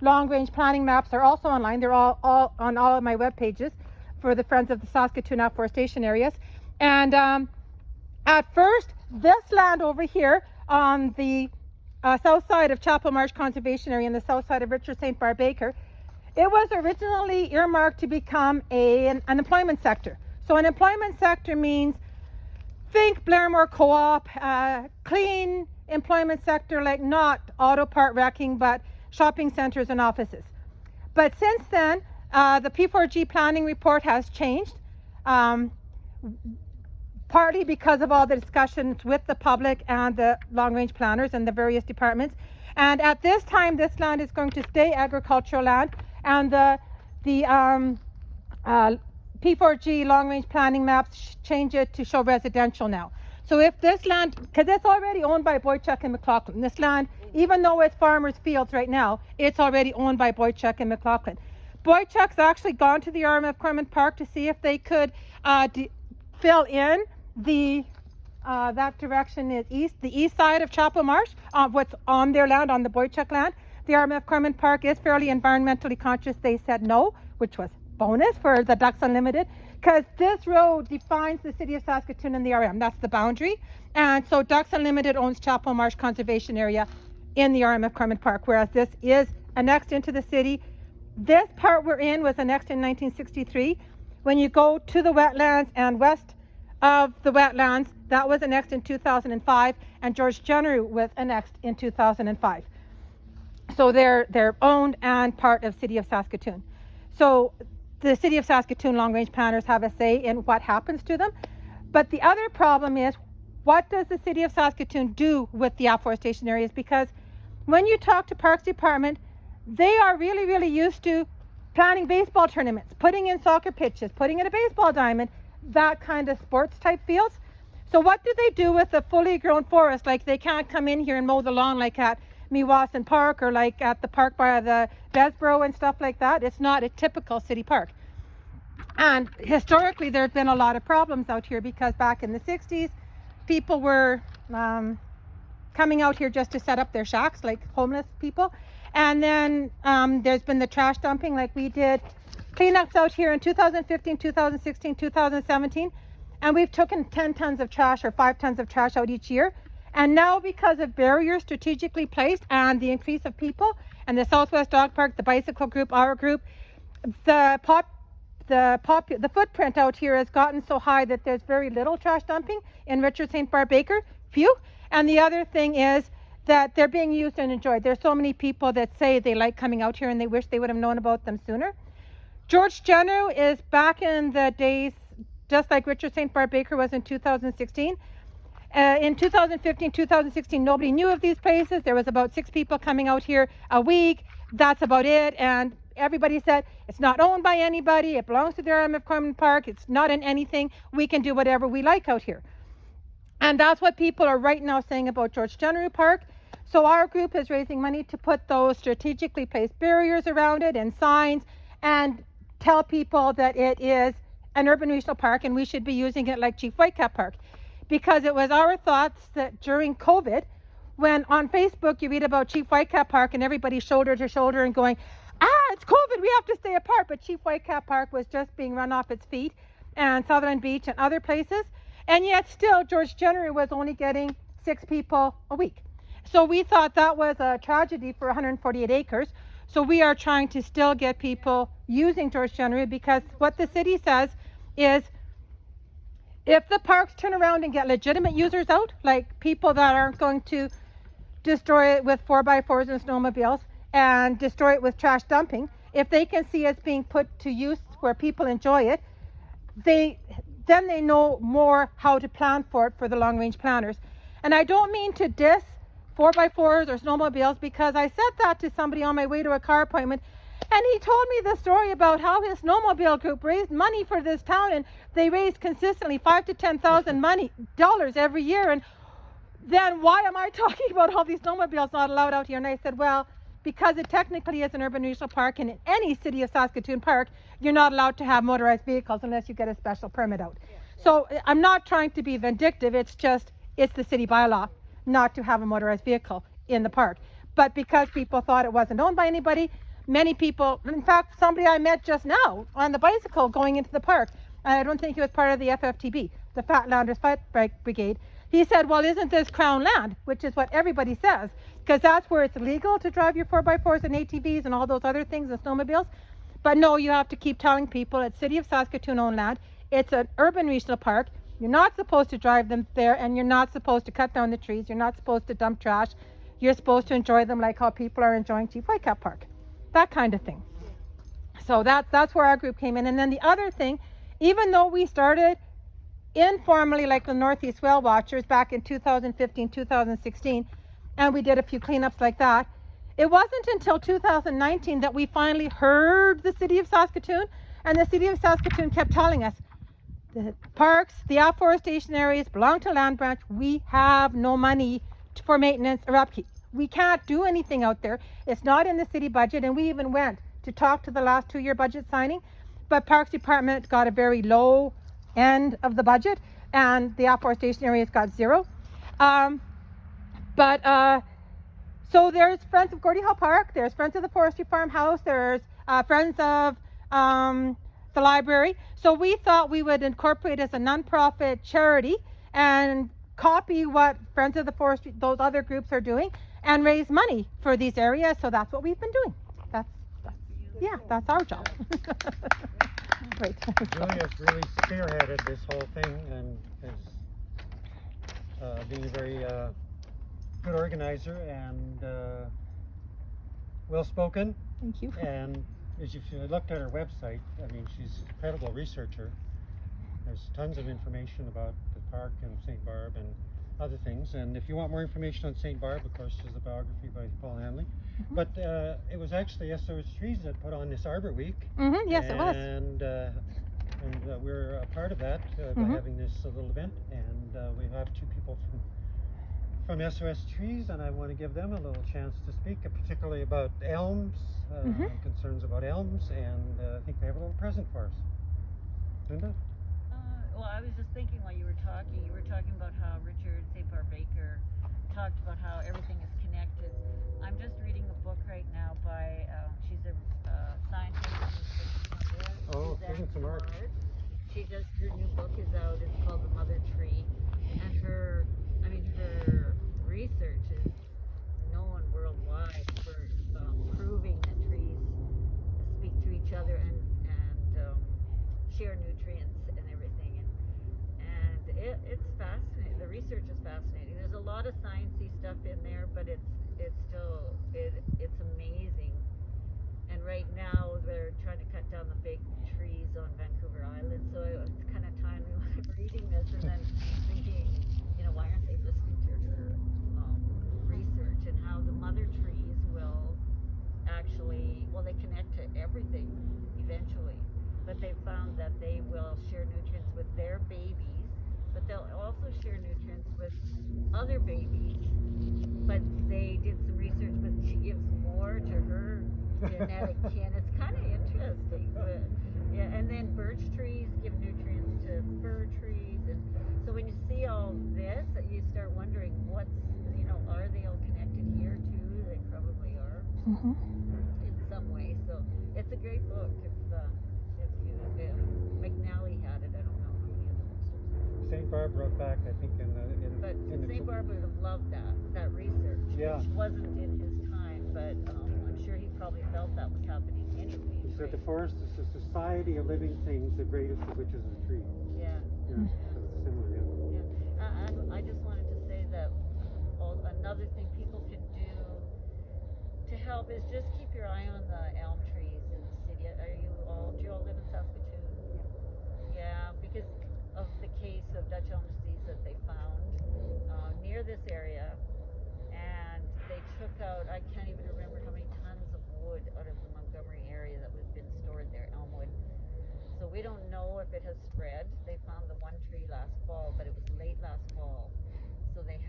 long-range planning maps are also online. They're all on all of my web pages for the Friends of the Saskatoon Afforestation Areas. And at first, this land over here on the south side of Chapel Marsh Conservation Area and the south side of Richard St. Barbaker, it was originally earmarked to become an employment sector. So an employment sector means think Blairmore Co-op, clean employment sector, like not auto part wrecking, but shopping centers and offices. But since then, the P4G planning report has changed, partly because of all the discussions with the public and the long-range planners and the various departments. And at this time, this land is going to stay agricultural land, and the P4G long-range planning maps change it to show residential now. So if this land, because it's already owned by Boychuk and McLaughlin, this land, even though it's farmers' fields right now, it's already owned by Boychuk and McLaughlin. Boychuk's actually gone to the RM of Corman Park to see if they could fill in the, that direction is east, the east side of Chapel Marsh, what's on their land, on the Boychuk land. The RM of Corman Park is fairly environmentally conscious. They said no, which was bonus for the Ducks Unlimited, because this road defines the city of Saskatoon and the RM. That's the boundary. And so Ducks Unlimited owns Chapel Marsh Conservation Area in the RM of Corman Park, whereas this is annexed into the city. This part we're in was annexed in 1963. When you go to the wetlands and west of the wetlands, that was annexed in 2005, and George Jenner was annexed in 2005. So they're owned and part of city of Saskatoon. So the city of Saskatoon long-range planners have a say in what happens to them. But the other problem is, what does the city of Saskatoon do with the afforestation areas? Because when you talk to Parks Department, they are really, really used to planning baseball tournaments, putting in soccer pitches, putting in a baseball diamond, that kind of sports type fields. So what do they do with a fully grown forest? Like they can't come in here and mow the lawn like at Meewasin Park or like at the park by the Desborough and stuff like that. It's not a typical city park. And historically, there's been a lot of problems out here because back in the 60s, people were kind coming out here just to set up their shacks, like homeless people. And then there's been the trash dumping, like we did cleanups out here in 2015, 2016, 2017. And we've taken 10 tons of trash or 5 tons of trash out each year. And now, because of barriers strategically placed and the increase of people and the Southwest Dog Park, the bicycle group, our group, the footprint out here has gotten so high that there's very little trash dumping in Richard St. Barb Baker. Phew. And the other thing is that they're being used and enjoyed. There's so many people that say they like coming out here and they wish they would have known about them sooner. George Jenner is back in the days, just like Richard St. Barb Baker was in 2016. In 2015, 2016, nobody knew of these places. There was about 6 people coming out here a week. That's about it. And everybody said, it's not owned by anybody. It belongs to the RMF Corman Park. It's not in anything. We can do whatever we like out here. And that's what people are right now saying about George Jenner Park. So our group is raising money to put those strategically placed barriers around it and signs and tell people that it is an urban regional park and we should be using it like Chief Whitecap Park. Because it was our thoughts that during COVID, when on Facebook you read about Chief Whitecap Park and everybody shoulder to shoulder and going, it's COVID, we have to stay apart. But Chief Whitecap Park was just being run off its feet, and Sutherland Beach and other places. And yet still, George Jenner was only getting 6 people a week. So we thought that was a tragedy for 148 acres. So we are trying to still get people using George Jenner, because what the city says is, if the parks turn around and get legitimate users out, like people that aren't going to destroy it with 4x4s and snowmobiles and destroy it with trash dumping, if they can see it's being put to use where people enjoy it, then they know more how to plan for it for the long range planners. And I don't mean to diss 4x4s or snowmobiles, because I said that to somebody on my way to a car appointment. And he told me the story about how his snowmobile group raised money for this town, and they raised consistently $5,000 to $10,000 every year. And then why am I talking about all these snowmobiles not allowed out here? And I said, well, because it technically is an urban regional park, and in any city of Saskatoon park, you're not allowed to have motorized vehicles unless you get a special permit out. So I'm not trying to be vindictive. It's just, it's the city bylaw not to have a motorized vehicle in the park. But because people thought it wasn't owned by anybody, many people, in fact, somebody I met just now on the bicycle going into the park, I don't think he was part of the FFTB, the Fatlanders Fight Brigade, he said, well, isn't this Crown land? Which is what everybody says, because that's where it's legal to drive your 4x4s and ATVs and all those other things and snowmobiles. But no, you have to keep telling people it's City of Saskatoon owned land. It's an urban regional park. You're not supposed to drive them there, and you're not supposed to cut down the trees. You're not supposed to dump trash. You're supposed to enjoy them like how people are enjoying Chief Whitecap Park. That kind of thing. So that's where our group came in. And then the other thing, even though we started informally like the Northeast Whale Watchers back in 2015, 2016, and we did a few cleanups like that, it wasn't until 2019 that we finally heard the City of Saskatoon, and the City of Saskatoon kept telling us, the parks, the afforestation areas belong to Land Branch. We have no money for maintenance or upkeep. We can't do anything out there. It's not in the city budget, and we even went to talk to the last 2-year budget signing, but Parks Department got a very low end of the budget, and the afforestation areas got 0. So there's Friends of Gordie Howe Park, there's Friends of the Forestry Farmhouse, there's Friends of the library. So we thought we would incorporate as a nonprofit charity and copy what Friends of the Forestry, those other groups are doing, and raise money for these areas. So that's what we've been doing. That's our job. Great. Julia's really spearheaded this whole thing and has been a very good organizer and well-spoken. Thank you. And as you looked at her website, I mean, she's an incredible researcher. There's tons of information about the park and St. Barb and other things. And if you want more information on St. Barb, of course, there's a biography by Paul Hanley. Mm-hmm. But it was actually SOS Trees that put on this Arbor Week. Mm-hmm. Yes, and, it was. And we're a part of that by having this little event. And we have 2 people from SOS Trees, and I want to give them a little chance to speak, particularly about elms, concerns about elms, and I think they have a little present for us. Linda? Well, I was just thinking while you were talking about how Richard St. Barb Baker talked about how everything is connected. I'm just reading a book right now by she's a scientist. Oh, Suzanne Susan Samard. She just her new book is out. It's called The Mother Tree, and her research is known worldwide for proving that trees speak to each other and share nutrients and everything, and it's fascinating. The research is fascinating. There's a lot of sciencey stuff in there, but it's still it's amazing. And right now they're trying to cut down the big trees on Vancouver Island, so it's kind of timely when I'm reading this and then thinking, why aren't they listening to her research and how the mother trees will actually, they connect to everything eventually, but they found that they will share nutrients with their babies, but they'll also share nutrients with other babies. But they did some research, but she gives more to her genetic kin. It's kind of interesting, but yeah. And then birch trees give nutrients to fir trees, and so when you see all this, you start wondering are they all connected here too? They probably are in some way. So it's a great book. If McNally had it, I don't know how many other books. St. Barbara back, I think, But in the St. Barbara would have loved that research, Yeah. which wasn't in his time, but I'm sure he probably felt that was happening anyway. He said right? the forest is a society of living things, the greatest of which is a tree. Yeah. Yeah, so it's similar, yeah. Yeah. I just wanted to say that another thing people can do to help is just keep your eye on the elm trees in the city. Do you all live in Saskatoon? Yeah, because of the case of Dutch elm disease that they found near this area, and they took out, I can't even remember how many tons of wood out of the Montgomery area that was been stored there, elm wood. So we don't know if it has spread. They found the one tree last fall, but it was late last fall, so they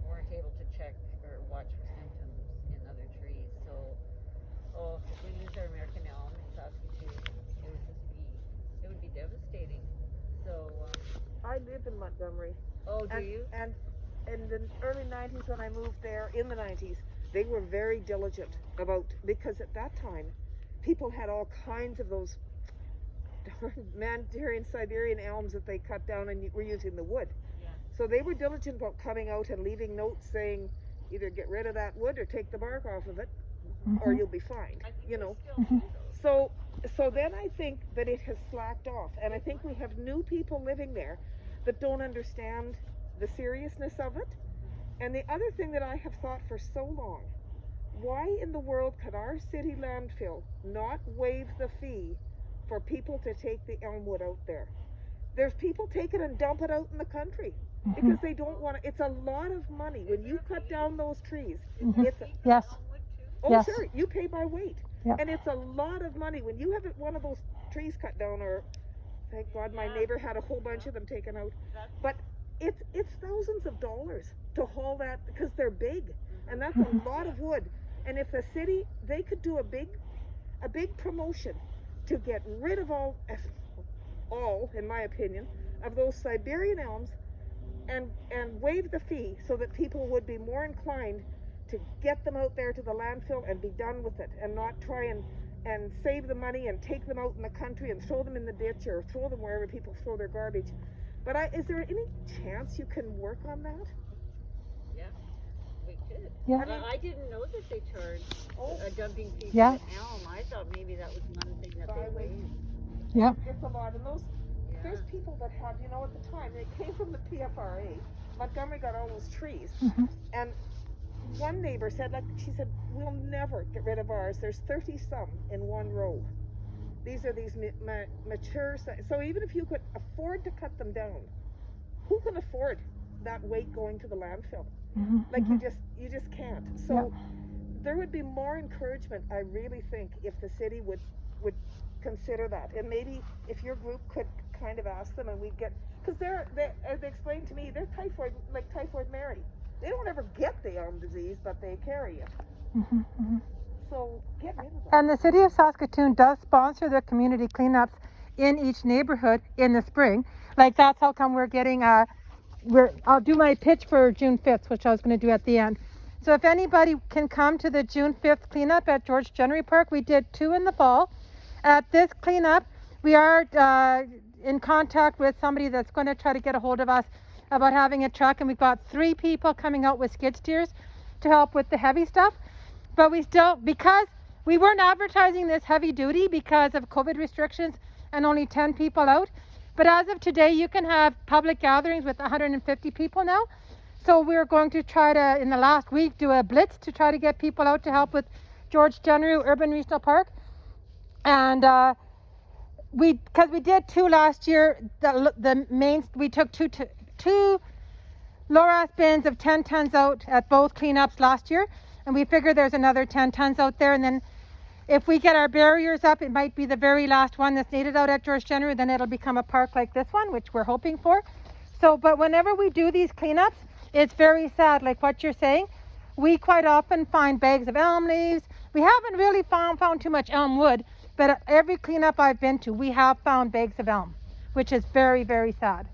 weren't able to check or watch for symptoms in other trees. So, if we lose our American elm in Saskatoon, it would be devastating. So, I live in Montgomery. do you? And in the early 90s, when I moved there, in the 90s, they were very diligent because at that time, people had all kinds of those Manchurian Siberian elms that they cut down and were using the wood. Yeah. So they were diligent about coming out and leaving notes saying, either get rid of that wood or take the bark off of it, or you'll be fined. I think You they know. still do those. So then I think that it has slacked off, and I think we have new people living there that don't understand the seriousness of it. And the other thing that I have thought for so long, why in the world could our city landfill not waive the fee for people to take the elm wood out there? There's people take it and dump it out in the country because they don't want to. It's a lot of money when you cut down those trees. It's Yes. Elmwood too? Oh, Yes. sure. You pay by weight. Yeah. And it's a lot of money. When you have one of those trees cut down, or thank God my neighbor had a whole bunch of them taken out. But it's thousands of dollars to haul that because they're big. And that's a lot of wood. And if the city, they could do a big promotion to get rid of all, in my opinion, of those Siberian elms and waive the fee so that people would be more inclined to get them out there to the landfill and be done with it, and not try and save the money and take them out in the country and throw them in the ditch or throw them wherever people throw their garbage. But is there any chance you can work on that? Yeah, we could. Yeah. I didn't know that they charged a dumping fee Yeah. for an elm. I thought maybe that was one thing that they Byway. waived. Yep. It's a lot, and Yeah. there's people that have, at the time, it came from the PFRA. Montgomery got all those trees, and one neighbor said, she said, we'll never get rid of ours. There's 30 some in one row. These are these mature, so even if you could afford to cut them down, who can afford that weight going to the landfill? You just can't. So there would be more encouragement, I really think, if the city would consider that. And maybe if your group could kind of ask them, and we'd get, because they explained to me, they're typhoid Mary. They don't ever get the elm disease, but they carry it. So get rid of that. And the city of Saskatoon does sponsor the community cleanups in each neighborhood in the spring. Like that's how come we're getting I'll do my pitch for June 5th, which I was going to do at the end. So if anybody can come to the June 5th cleanup at George Jennery Park, we did 2 in the fall. At this cleanup, we are in contact with somebody that's going to try to get a hold of us about having a truck, and we've got 3 people coming out with skid steers to help with the heavy stuff. But we still, because we weren't advertising this heavy duty because of COVID restrictions and only 10 people out. But as of today, you can have public gatherings with 150 people now. So we're going to try to, in the last week, do a blitz to try to get people out to help with George Jennery Urban Regional Park. And because we did 2 last year, we took two Loras bins of 10 tons out at both cleanups last year. And we figure there's another 10 tons out there. And then if we get our barriers up, it might be the very last one that's needed out at George Jennery. Then it'll become a park like this one, which we're hoping for. So, but whenever we do these cleanups, it's very sad, like what you're saying. We quite often find bags of elm leaves. We haven't really found too much elm wood, but at every cleanup I've been to, we have found bags of elm, which is very, very sad.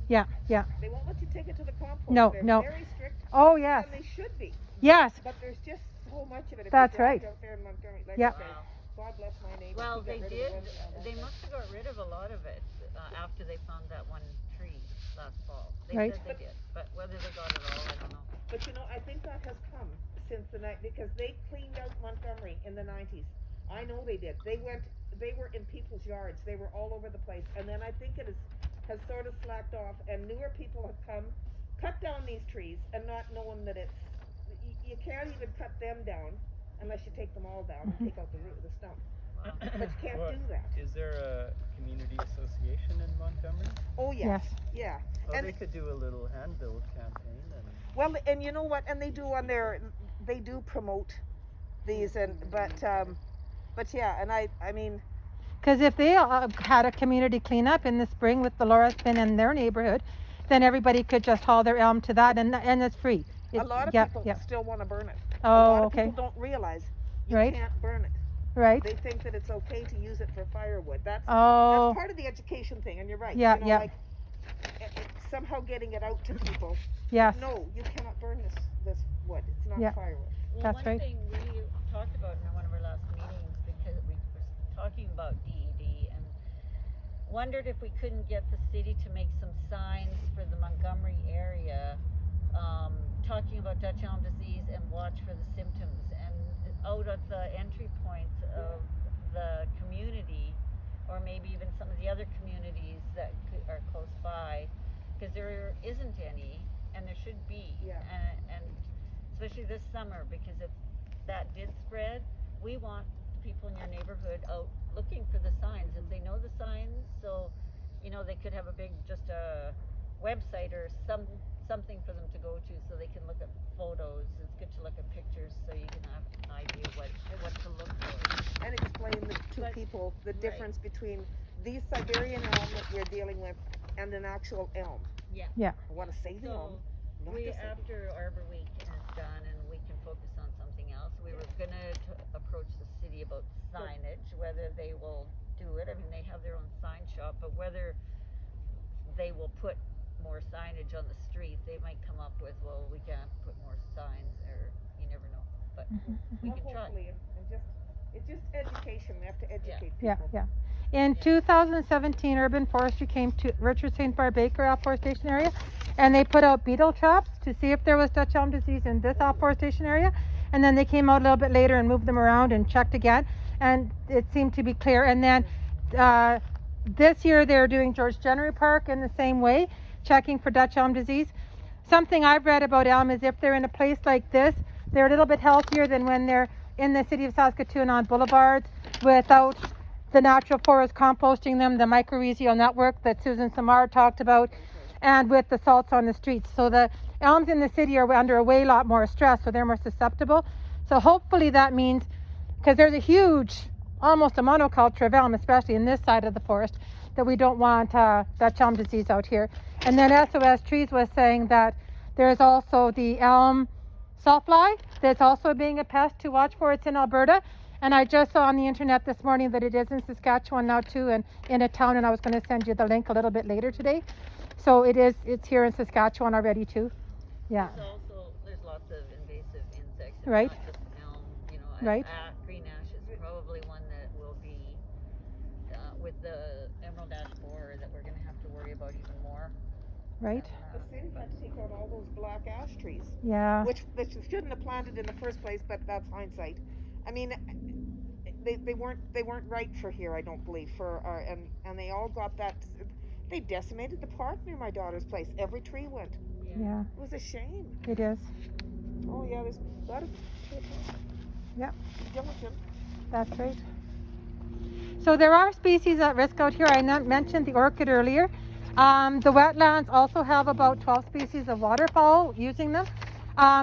Yeah. They won't let you take it to the compost. No, They're no. very strict. Oh, yes. And they should be. Yes. But there's just so much of it. If That's you drive right. Out there in Montgomery, like Yep. I said, God bless my neighbor. Well, He they got rid did. of the one, They must have got rid of a lot of it after they found that one tree last fall. They Right. said they did, but whether they got it all, I don't know. But you know, I think that has come since the night, because they cleaned out Montgomery in the 90s. I know they did. They were in people's yards. They were all over the place. And then I think it has sort of slacked off, and newer people have come, cut down these trees, and not knowing that you can't even cut them down unless you take them all down and take out the root of the stump. But you can't What- do that. Is there a community association in Montgomery? Oh yes, yeah. Oh, And they could do a little hand-build campaign and well, and you know what? And they do promote these, but yeah. And I mean, Because if they had a community cleanup in the spring with the Loras bin in their neighborhood, then everybody could just haul their elm to that, and it's free. a lot of people still want to burn it. A Oh, lot of okay. people don't realize you Right. can't burn it. Right. They think that it's okay to use it for firewood. That's Oh, part of the education thing, and you're right. Yeah, you know, yeah. Like, somehow getting it out to people. yes. No, you cannot burn this wood. It's not Yeah. firewood. Well, That's one right. thing we talked about in one of our last meetings, because we were talking about DED, and wondered if we couldn't get the city to make some signs for the Montgomery area, talking about Dutch elm disease and watch for the symptoms, and out at the entry points of the community, or maybe even some of the other communities that are close by, because there isn't any, and there should be. Yeah. And especially this summer, because if that did spread, we want people in your neighborhood out looking for the signs. If they know the signs, so they could have a big website or something for them to go to, so they can look at photos. It's good to look at pictures, so you can have an idea what to look for. And explain to But- people the difference between these Siberian elm that we're dealing with and an actual elm. Yeah. I want to save the So elm. Not we, to save it. after Arbor Week is done and we can focus on something else, we were gonna approach the city about signage, whether they will do it. I mean, they have their own sign shop, but whether they will put more signage on the street, they might come up with, well, we can't put more signs, or you never know. But we Well, can try. hopefully, and it's just education. We have to educate Yeah, people. yeah. In 2017, Urban Forestry came to Richard St. Barbe Baker afforestation area, and they put out beetle traps to see if there was Dutch elm disease in this afforestation area. And then they came out a little bit later and moved them around and checked again, and it seemed to be clear. And then this year they're doing George Jennery Park in the same way, checking for Dutch elm disease. Something I've read about elm is if they're in a place like this, they're a little bit healthier than when they're in the city of Saskatoon on boulevards without the natural forest composting them, the mycorrhizal network that Susan Samar talked about, and with the salts on the streets. So the elms in the city are under a way lot more stress, so they're more susceptible. So hopefully that means, because there's a huge, almost a monoculture of elm, especially in this side of the forest, that we don't want Dutch elm disease out here. And then SOS Trees was saying that there's also the elm sawfly that's also being a pest to watch for. It's in Alberta. And I just saw on the internet this morning that it is in Saskatchewan now too, and in a town, and I was going to send you the link a little bit later today. So it's here in Saskatchewan already too. Yeah. There's lots of invasive insects. Right. Not just elm, you know. Right. Green ash is probably one that will be with the emerald ash borer that we're going to have to worry about even more. Right. The city had to take out all those black ash trees, Yeah. which they shouldn't have planted in the first place, but that's hindsight. I mean, they weren't right for here, I don't believe, for our, and they all got that. They decimated the park near my daughter's place. Every tree went. Yeah. It was a shame. It is. Oh yeah, there's a lot of. Yep. Diligent. That's right. So there are species at risk out here. I mentioned the orchid earlier. The wetlands also have about 12 species of waterfowl using them.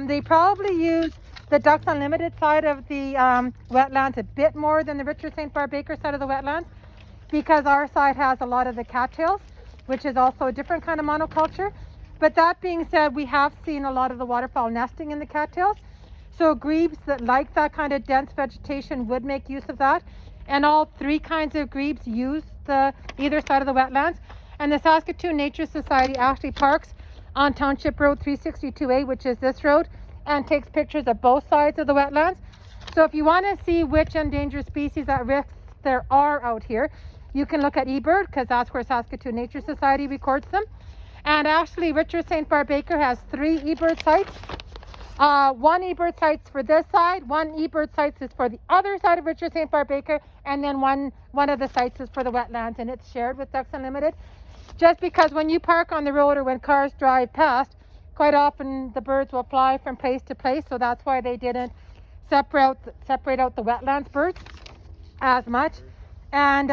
They probably use the Ducks Unlimited side of the wetlands a bit more than the Richard St. Barbe Baker side of the wetlands, because our side has a lot of the cattails, which is also a different kind of monoculture. But that being said, we have seen a lot of the waterfowl nesting in the cattails. So grebes that like that kind of dense vegetation would make use of that. And all three kinds of grebes use either side of the wetlands. And the Saskatoon Nature Society actually parks on Township Road 362A, which is this road, and takes pictures of both sides of the wetlands. So if you want to see which endangered species at risk there are out here, you can look at eBird, because that's where Saskatoon Nature Society records them. And actually, Richard St. Barbe Baker has 3 eBird sites. One eBird site's for this side, one eBird site is for the other side of Richard St. Barbe Baker, and then one of the sites is for the wetlands, and it's shared with Ducks Unlimited. Just because when you park on the road or when cars drive past, quite often the birds will fly from place to place, so that's why they didn't separate out the wetlands birds as much. And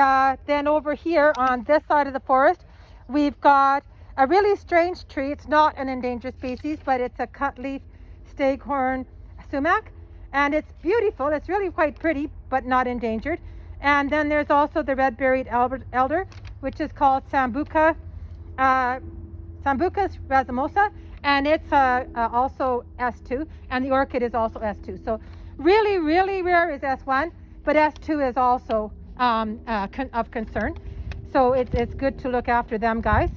then over here on this side of the forest, we've got a really strange tree. It's not an endangered species, but it's a cutleaf staghorn sumac, and it's beautiful. It's really quite pretty, but not endangered. And then there's also the red-berried elder, which is called Sambucus racemosa, and it's also S2, and the orchid is also S2. So really, really rare is S1, but S2 is also of concern. So it's good to look after them, guys.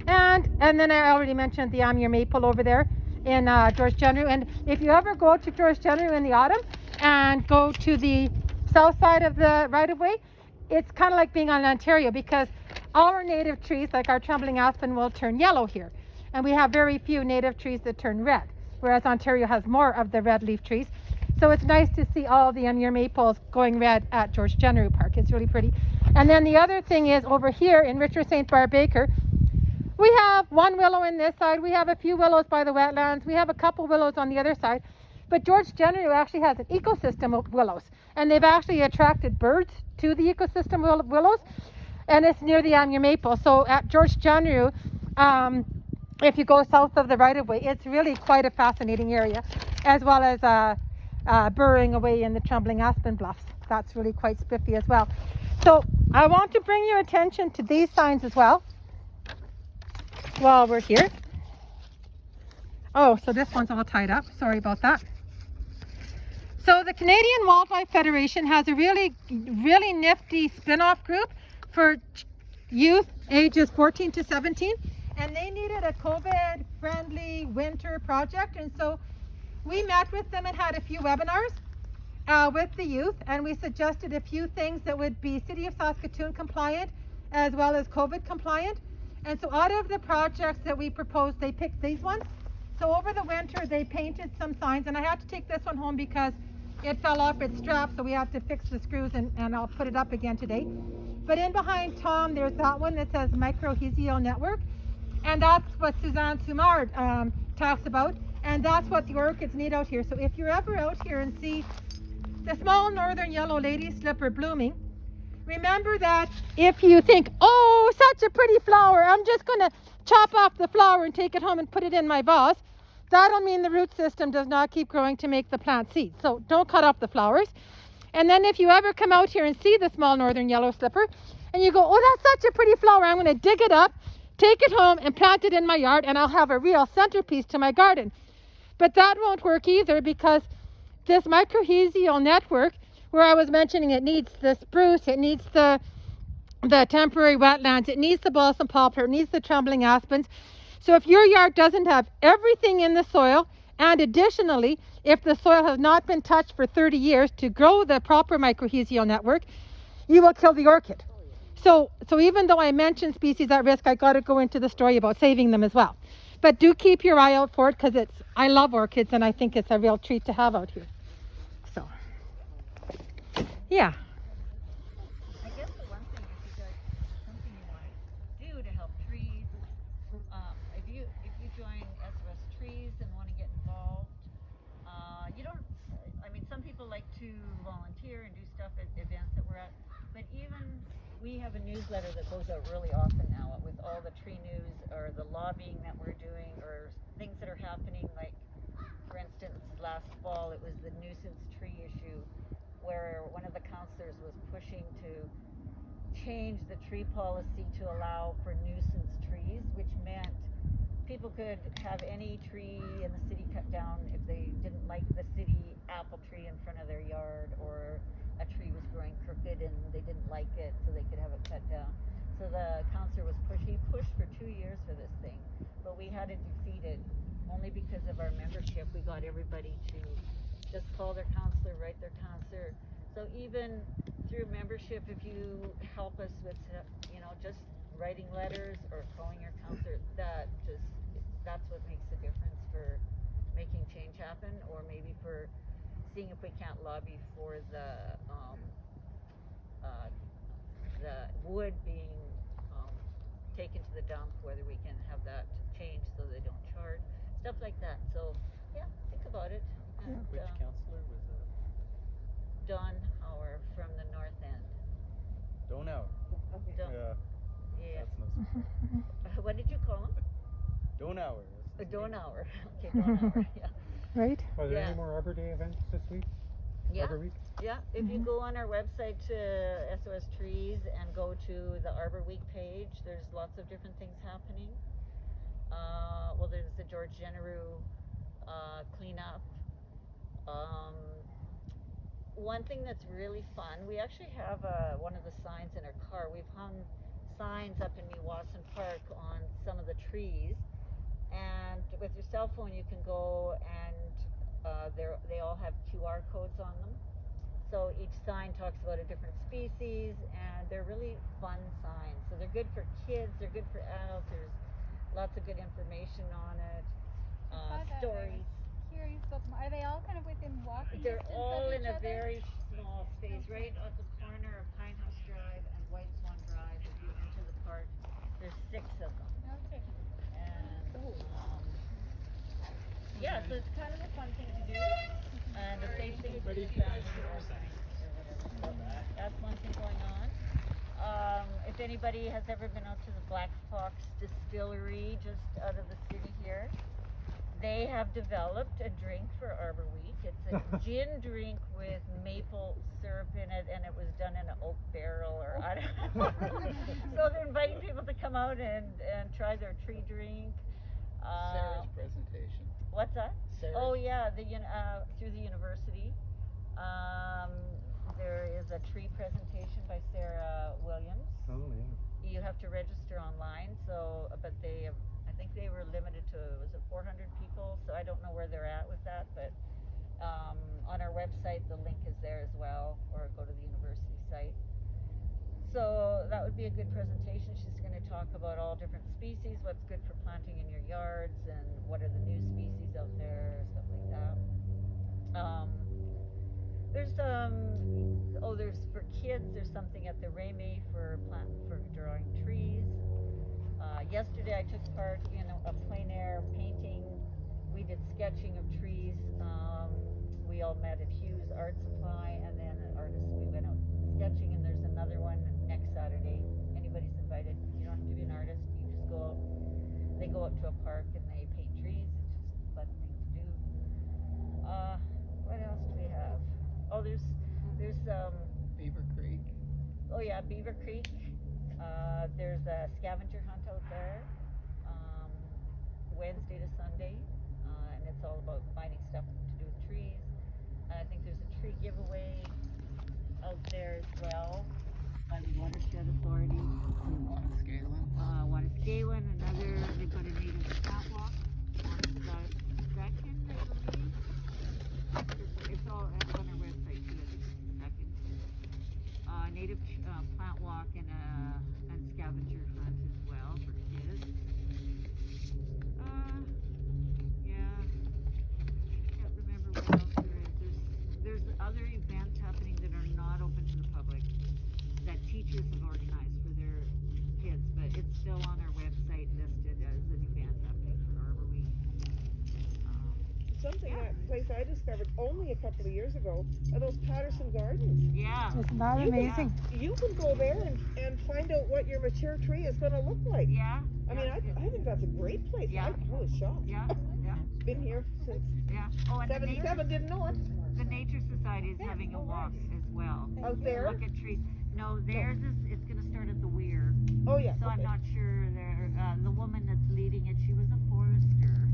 And then I already mentioned the Amur maple over there in George Jenrue. And if you ever go to George Jenrue in the autumn and go to the south side of the right-of-way, it's kind of like being on Ontario, because our native trees, like our trembling aspen, will turn yellow here. And we have very few native trees that turn red, whereas Ontario has more of the red leaf trees. So it's nice to see all the Amur maples going red at George Jenrue Park. It's really pretty. And then the other thing is, over here in Richard St. Barbe Baker, we have one willow in this side. We have a few willows by the wetlands. We have a couple willows on the other side. But George Jenrue actually has an ecosystem of willows, and they've actually attracted birds to the ecosystem of willows, and it's near the Amur maple. So at George Jenrue, if you go south of the right-of-way, it's really quite a fascinating area, as well as burrowing away in the trembling aspen bluffs. That's really quite spiffy as well. So I want to bring your attention to these signs as well while we're here. Oh, so this one's all tied up. Sorry about that. So the Canadian Wildlife Federation has a really, really nifty spin-off group for youth ages 14 to 17. And they needed a COVID-friendly winter project. And so we met with them and had a few webinars with the youth. And we suggested a few things that would be City of Saskatoon compliant as well as COVID compliant. And so out of the projects that we proposed, they picked these ones. So over the winter, they painted some signs. And I had to take this one home because it fell off its strap. So we had to fix the screws, and I'll put it up again today. But in behind Tom, there's that one that says Microhesio Network. And that's what Suzanne Sumard talks about. And that's what the orchids need out here. So if you're ever out here and see the small northern yellow lady slipper blooming, remember that if you think, oh, such a pretty flower, I'm just going to chop off the flower and take it home and put it in my vase, that'll mean the root system does not keep growing to make the plant seed. So don't cut off the flowers. And then if you ever come out here and see the small northern yellow slipper and you go, oh, that's such a pretty flower, I'm going to dig it up, take it home and plant it in my yard, and I'll have a real centerpiece to my garden. But that won't work either, because this Microhesio Network, where I was mentioning it needs the spruce, it needs the the temporary wetlands. It needs the balsam poplar, it needs the trembling aspens. So if your yard doesn't have everything in the soil, and additionally, if the soil has not been touched for 30 years to grow the proper mycorrhizal network, you will kill the orchid. So even though I mentioned species at risk, I got to go into the story about saving them as well. But do keep your eye out for it, because I love orchids and I think it's a real treat to have out here. So, yeah. I guess the one thing, if you guys, something you want to do to help trees, if you join SOS Trees and want to get involved, you don't, I mean, some people like to volunteer and do stuff at events that we're at, but even we have a newsletter that goes out really often now with all the tree news or the lobbying that we're doing or things that are happening. Like, for instance, last fall it was the nuisance tree issue where one of the councillors was pushing to change the tree policy to allow for nuisance trees, which meant people could have any tree in the city cut down if they didn't like the city apple tree in front of their yard, or a tree was growing crooked and they didn't like it, so they could have it cut down. So the councillor was he pushed for 2 years for this thing, but we had it defeated only because of our membership. We got everybody to just call their councillor, write their councillor. So even through membership, if you help us with, just writing letters or calling your councillor, that's what makes the difference for making change happen, or maybe for seeing if we can't lobby for the wood being taken to the dump, whether we can have that changed so they don't charge, stuff like that. So yeah, think about it. And, Which counselor was it? Don Hauer from the North End. Donauer. Don, Yeah, yeah. that's no surprise. What did you call him? Donauer. Donauer. Okay, Donauer. Yeah. Right? Are there Yeah. any more Arbor Day events this week? Yeah. Arbor Week? Yeah, if you go on our website to SOS Trees and go to the Arbor Week page, there's lots of different things happening. Well, there's the George Genereux cleanup. One thing that's really fun, we actually have one of the signs in our car. We've hung signs up in Meewasin Park on some of the trees, and with your cell phone you can go and they all have QR codes on them. So each sign talks about a different species, and they're really fun signs. So they're good for kids, they're good for adults. There's lots of good information on it. Stories. Curious about them. Are they all kind of within walking They're distance all of in each a other? very small space, right at the corner of Pine House Drive and White Swan Drive. If you enter the park, there's 6 of them. Okay. And yeah, so it's kind of a fun thing to do, and a safe thing to do. That's one thing going on. If anybody has ever been out to the Black Fox Distillery just out of the city here, they have developed a drink for Arbor Week. It's a gin drink with maple syrup in it, and it was done in an oak barrel, or I don't know. So they're inviting people to come out and try their tree drink. Sarah's presentation. What's that? Sarah. Oh yeah, through the university. There is a tree presentation by Sarah Williams. Oh, yeah. You have to register online, so but I think they were limited to 400 people, so I don't know where they're at with that, but on our website the link is there as well, or go to the university site. So that would be a good presentation. She's going to talk about all different species, what's good for planting in your yards, and what are the new species out there, stuff like that. There's for kids, there's something at the Remy for drawing trees. Yesterday I took part in a plein air painting. We did sketching of trees. We all met at Hughes Art Supply, and then we went out sketching, and there's another one next Saturday. Anybody's invited. You don't have to be an artist. You just go out. They go out to a park and they paint trees. It's just a fun thing to do. What else do we have? Oh, there's Beaver Creek. oh yeah, Beaver Creek. There's a scavenger hunt out there, Wednesday to Sunday, and it's all about finding stuff to do with trees. And I think there's a tree giveaway out there as well. by the Watershed Authority. Watascawan, another, they've got a native plant walk on the second, I believe. It's all on our website too, I think it's the second. Native plant walk and scavenger hunt as well for kids. Yeah, can't remember what else there is. There's other events happening that are not open to the public that teachers have organized for their kids, but it's still on our website listed as an event happening for Arbor Week. Something, that place I discovered only a couple of years ago are those Patterson Gardens. Yeah. Isn't that You can- amazing? You can go there and find out what your mature tree is gonna look like. Yeah. I mean, I think that's a great place. Yeah. I was shocked. Yeah. Yeah. Been here since Yeah. Oh, and the nature, 77, didn't know it. the Nature Society is having a walk as well. Out there? Look at trees. No, theirs is, it's gonna start at the Weir. Oh, yeah. So I'm okay. not sure there, the woman that's leading it, she was a forester.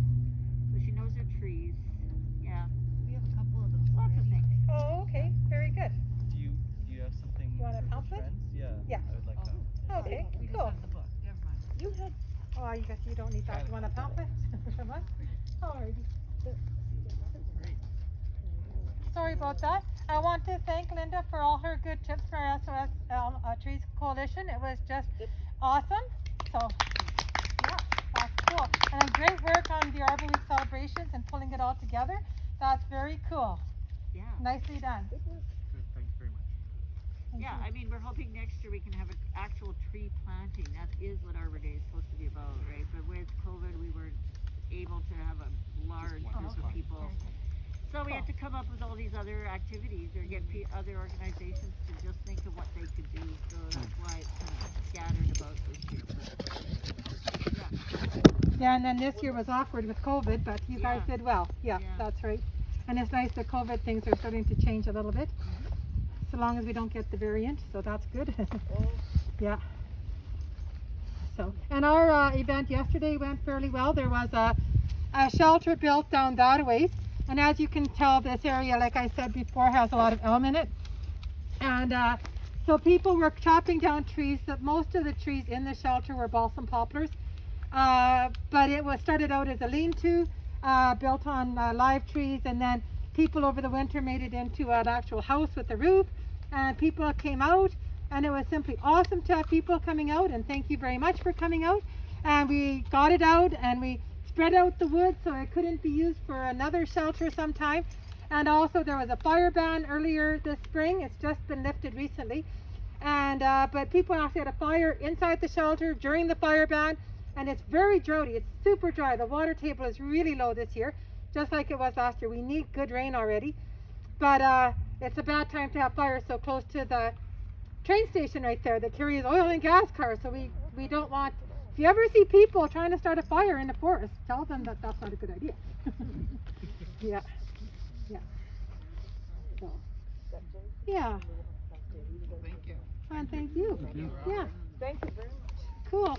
So she knows her trees. Yeah. We have a couple of those. Lots of things. Oh, okay, very good. Do you have something You want a for the pamphlet? friends? Yeah. Yeah. I would like that. Okay, We just cool. have the book. Never mind. You had Oh, you guess you don't need that. You want a pamphlet from us? Alrighty. Sorry about that. I want to thank Linda for all her good tips for our SOS Trees Coalition. It was just awesome. So, yeah, that's cool. And great work on the Arbor Week celebrations and pulling it all together. That's very cool. Yeah. Nicely done. Good, thank you very much. Thank Yeah, you. I mean, we're hoping next year we can have an actual tree planting. That is what Arbor Day is supposed to be about, right? But with COVID, we weren't able to have a large group of people. So we had to come up with all these other activities or get other organizations to just think of what they could do. So that's why it's kind of scattered about this year. Yeah, and then this year was awkward with COVID, but you guys Yeah. did well. Yeah, Yeah. that's right. And it's nice that COVID things are starting to change a little bit. So long as we don't get the variant, so that's good. Yeah. So, and our event yesterday went fairly well. There was a shelter built down that ways. And as you can tell, this area, like I said before, has a lot of elm in it. And so people were chopping down trees. That most of the trees in the shelter were balsam poplars. But it was started out as a lean-to, built on live trees, and then people over the winter made it into an actual house with a roof. And people came out, and it was simply awesome to have people coming out. And thank you very much for coming out. And we got it out, and we spread out the wood so it couldn't be used for another shelter sometime. And also there was a fire ban earlier this spring. It's just been lifted recently. And but people actually had a fire inside the shelter during the fire ban, and it's very droughty. It's super dry. The water table is really low this year, just like it was last year. We need good rain already, but it's a bad time to have fire so close to the train station right there that carries oil and gas cars. So we don't want. If you ever see people trying to start a fire in the forest, tell them that that's not a good idea. Yeah, yeah. So, yeah. Thank you. And thank you. Yeah. Thank you very much. Cool.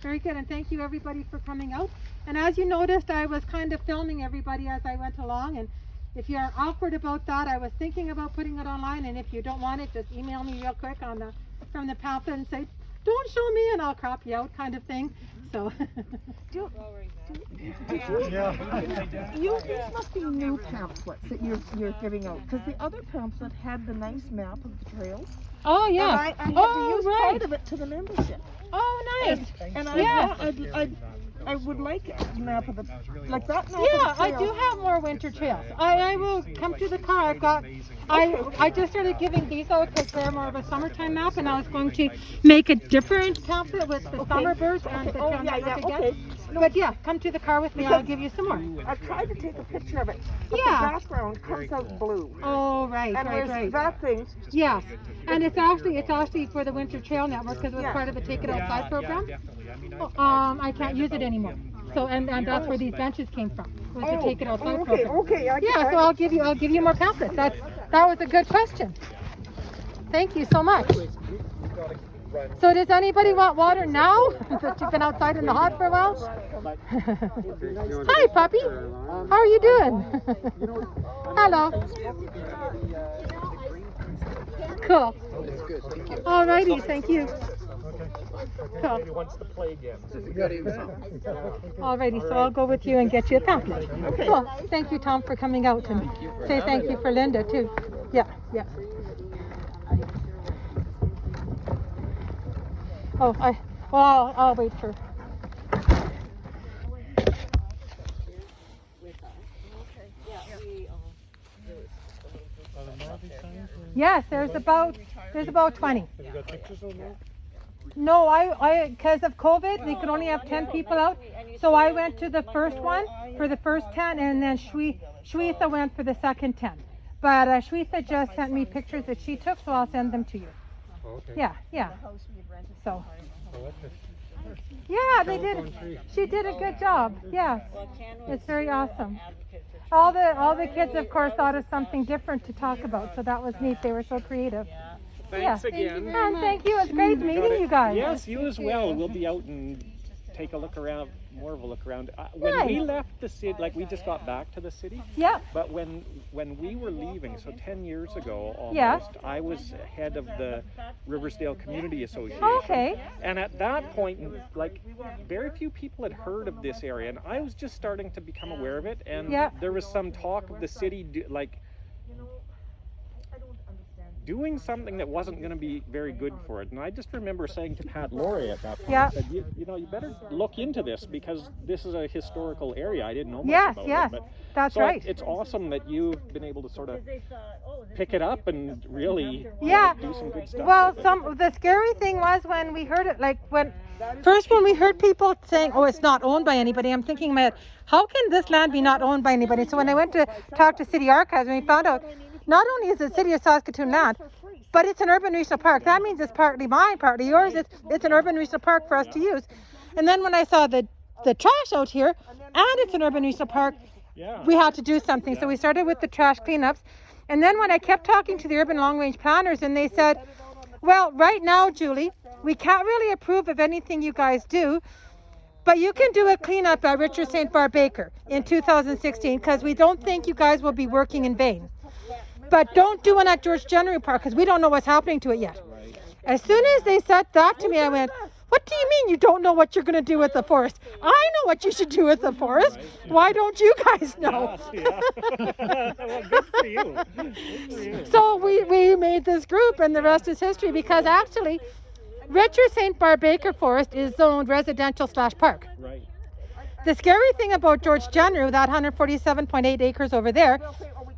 Very good, and thank you everybody for coming out. And as you noticed, I was kind of filming everybody as I went along, and if you are awkward about that, I was thinking about putting it online, and if you don't want it, just email me real quick on the from the pamphlet and say, don't show me and I'll crop you out, kind of thing. So You, Yeah. these must be new pamphlets that you're giving out, because the other pamphlet had the nice map of the trails. oh And yeah. I had to Oh use right. part of it to the membership. Oh nice. And Yeah. I would like a map of the, like that map Yeah, of the I trails. do have more winter trails. I will come to the car. I've got, I just started giving these out because they're more of a summertime map, and I was going to make a different pamphlet with the summer birds and the Oh, yeah, together. okay. But yeah, come to the car with me. I'll give you some more. I've tried to take a picture of it, but Yeah. the background comes out blue. Oh right, And right, there's right. that thing. Yes, and it's actually for the Winter Trail Network because it was Yeah. part of the Take It Outside program. Definitely. I mean, I can't use it anymore. So and that's where these benches came from. Was the Take It Outside okay, program. okay. Yeah, so I'll give you more pamphlets. That was a good question. Thank you so much. So does anybody want water now that you've been outside in the hot for a while? Hi puppy, how are you doing? Hello. Cool. Good, thank you. All righty, thank you. Cool. Maybe wants to play again. All righty, so I'll go with you and get you a pamphlet. Okay. Cool. Thank you, Tom, for coming out, and say thank you for Linda too. Yeah, yeah. Oh, I'll wait for. Yes, there's about 20. Have you got pictures of that? No, I because of COVID, they could only have 10 people out. So I went to the first one for the first 10, and then Shwetha went for the second 10. But Shwetha just sent me pictures that she took, so I'll send them to you. Okay. Yeah, yeah. So, Oh, that's yeah, they did. She did a good job. Yes, it's very awesome. All the kids, of course, thought of something different to talk about, so that was neat. They were so creative. Thanks Yeah. again. And thank you. It's great meeting you guys. Yes, you as well. We'll be out and take a look around, more of a look around. When we Nice. left the city, like we just got back to the city, Yeah. but when we were leaving, so 10 years ago almost, Yeah. I was head of the Riversdale Community Association. Okay. And at that point, like, very few people had heard of this area, and I was just starting to become aware of it. And Yeah. there was some talk of the city, doing something that wasn't going to be very good for it. And I just remember saying to Pat Laurie at that point, Yeah. I said, you better look into this, because this is a historical area. I didn't know much Yes, about yes. it. But That's so right. it's awesome that you've been able to sort of pick it up and really Yeah. do some good stuff. Well, with it. the scary thing was when we heard it, like when we heard people saying, "Oh, it's not owned by anybody," I'm thinking, in my head, how can this land be not owned by anybody? So when I went to talk to City Archives, and we found out, not only is it City of Saskatoon land, but it's an urban regional park. That means it's partly mine, partly yours. It's an urban regional park for us to use. And then when I saw the trash out here, and it's an urban regional park, Yeah. we had to do something. So we started with the trash cleanups. And then when I kept talking to the urban long range planners, and they said, well, right now, Julie, we can't really approve of anything you guys do, but you can do a cleanup at Richard St. Barbe Baker in 2016, because we don't think you guys will be working in vain. But don't do one at George Jenner Park, because we don't know what's happening to it yet. As soon as they said that to me, I went, what do you mean you don't know what you're going to do with the forest? I know what you should do with the forest. Why don't you guys know? Well, good for you. Good for you. So we made this group, and the rest is history, because actually Richard St. Barbe Baker Forest is zoned residential/park. Right. The scary thing about George Jenner, that 147.8 acres over there,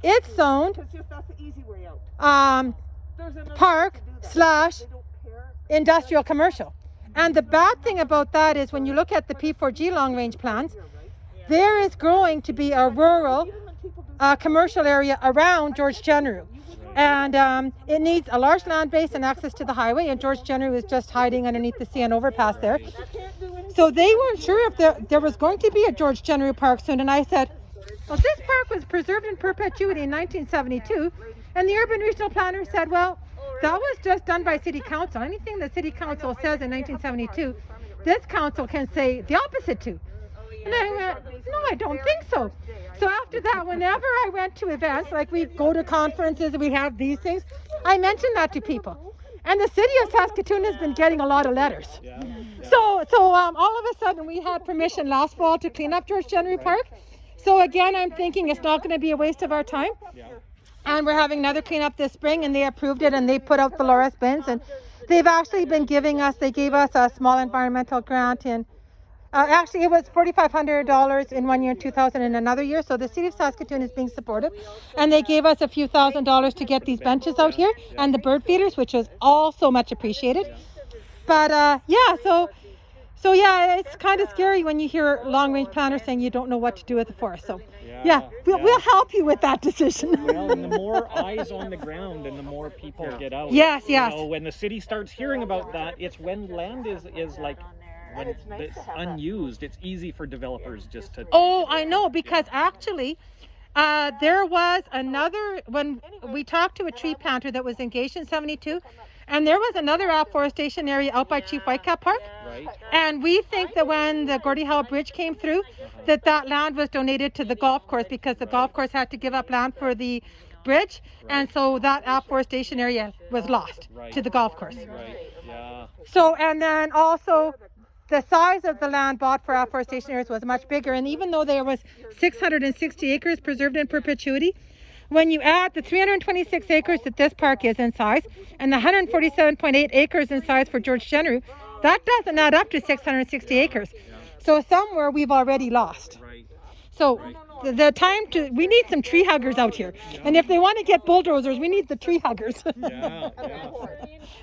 it's zoned That's the easy way out. There's another park way to do that. slash They don't care. industrial commercial. And the bad thing about that is when you look at the P4G long range plans, there is growing to be a rural commercial area around George Jenner. And it needs a large land base and access to the highway, and George Jenner is just hiding underneath the CN overpass there. So they weren't sure if there was going to be a George Jenner Park soon, and I said, well, this park was preserved in perpetuity in 1972, and the urban regional planner said, well, that was just done by city council. Anything the city council says in 1972, this council can say the opposite to. And I went, no, I don't think so. So after that, whenever I went to events, like we go to conferences and we have these things, I mention that to people. And the city of Saskatoon has been getting a lot of letters. So all of a sudden we had permission last fall to clean up George Jenner Park. So again, I'm thinking it's not going to be a waste of our time. And we're having another cleanup this spring, and they approved it, and they put out the Loris bins, and they've actually been they gave us a small environmental grant in, actually it was $4,500 in 1 year, 2000 in another year. So the city of Saskatoon is being supportive, and they gave us a few $1,000s to get these benches out here and the bird feeders, which was also much appreciated. But so yeah, it's kind of scary when you hear long range planners saying you don't know what to do with the forest. So yeah, we'll help you with that decision. Well, and the more eyes on the ground and the more people get out. Yes, you yes. know, when the city starts hearing about that, it's when land is like, when it's unused, it's easy for developers just to. Oh, I know, because actually there was another, when we talked to a tree planter that was engaged in 72, and there was another afforestation area out by Chief Whitecap Park. Right. And we think that when the Gordie Howe Bridge came through, that land was donated to the golf course, because the golf course had to give up land for the bridge, and so that afforestation area was lost Right. to the golf course. Right. Yeah. So, and then also the size of the land bought for afforestation areas was much bigger. And even though there was 660 acres preserved in perpetuity, when you add the 326 acres that this park is in size and the 147.8 acres in size for George Jenner, that doesn't add up to 660 acres. So somewhere we've already lost. Right. So the time to, we need some tree huggers out here. And if they want to get bulldozers, we need the tree huggers. Yeah.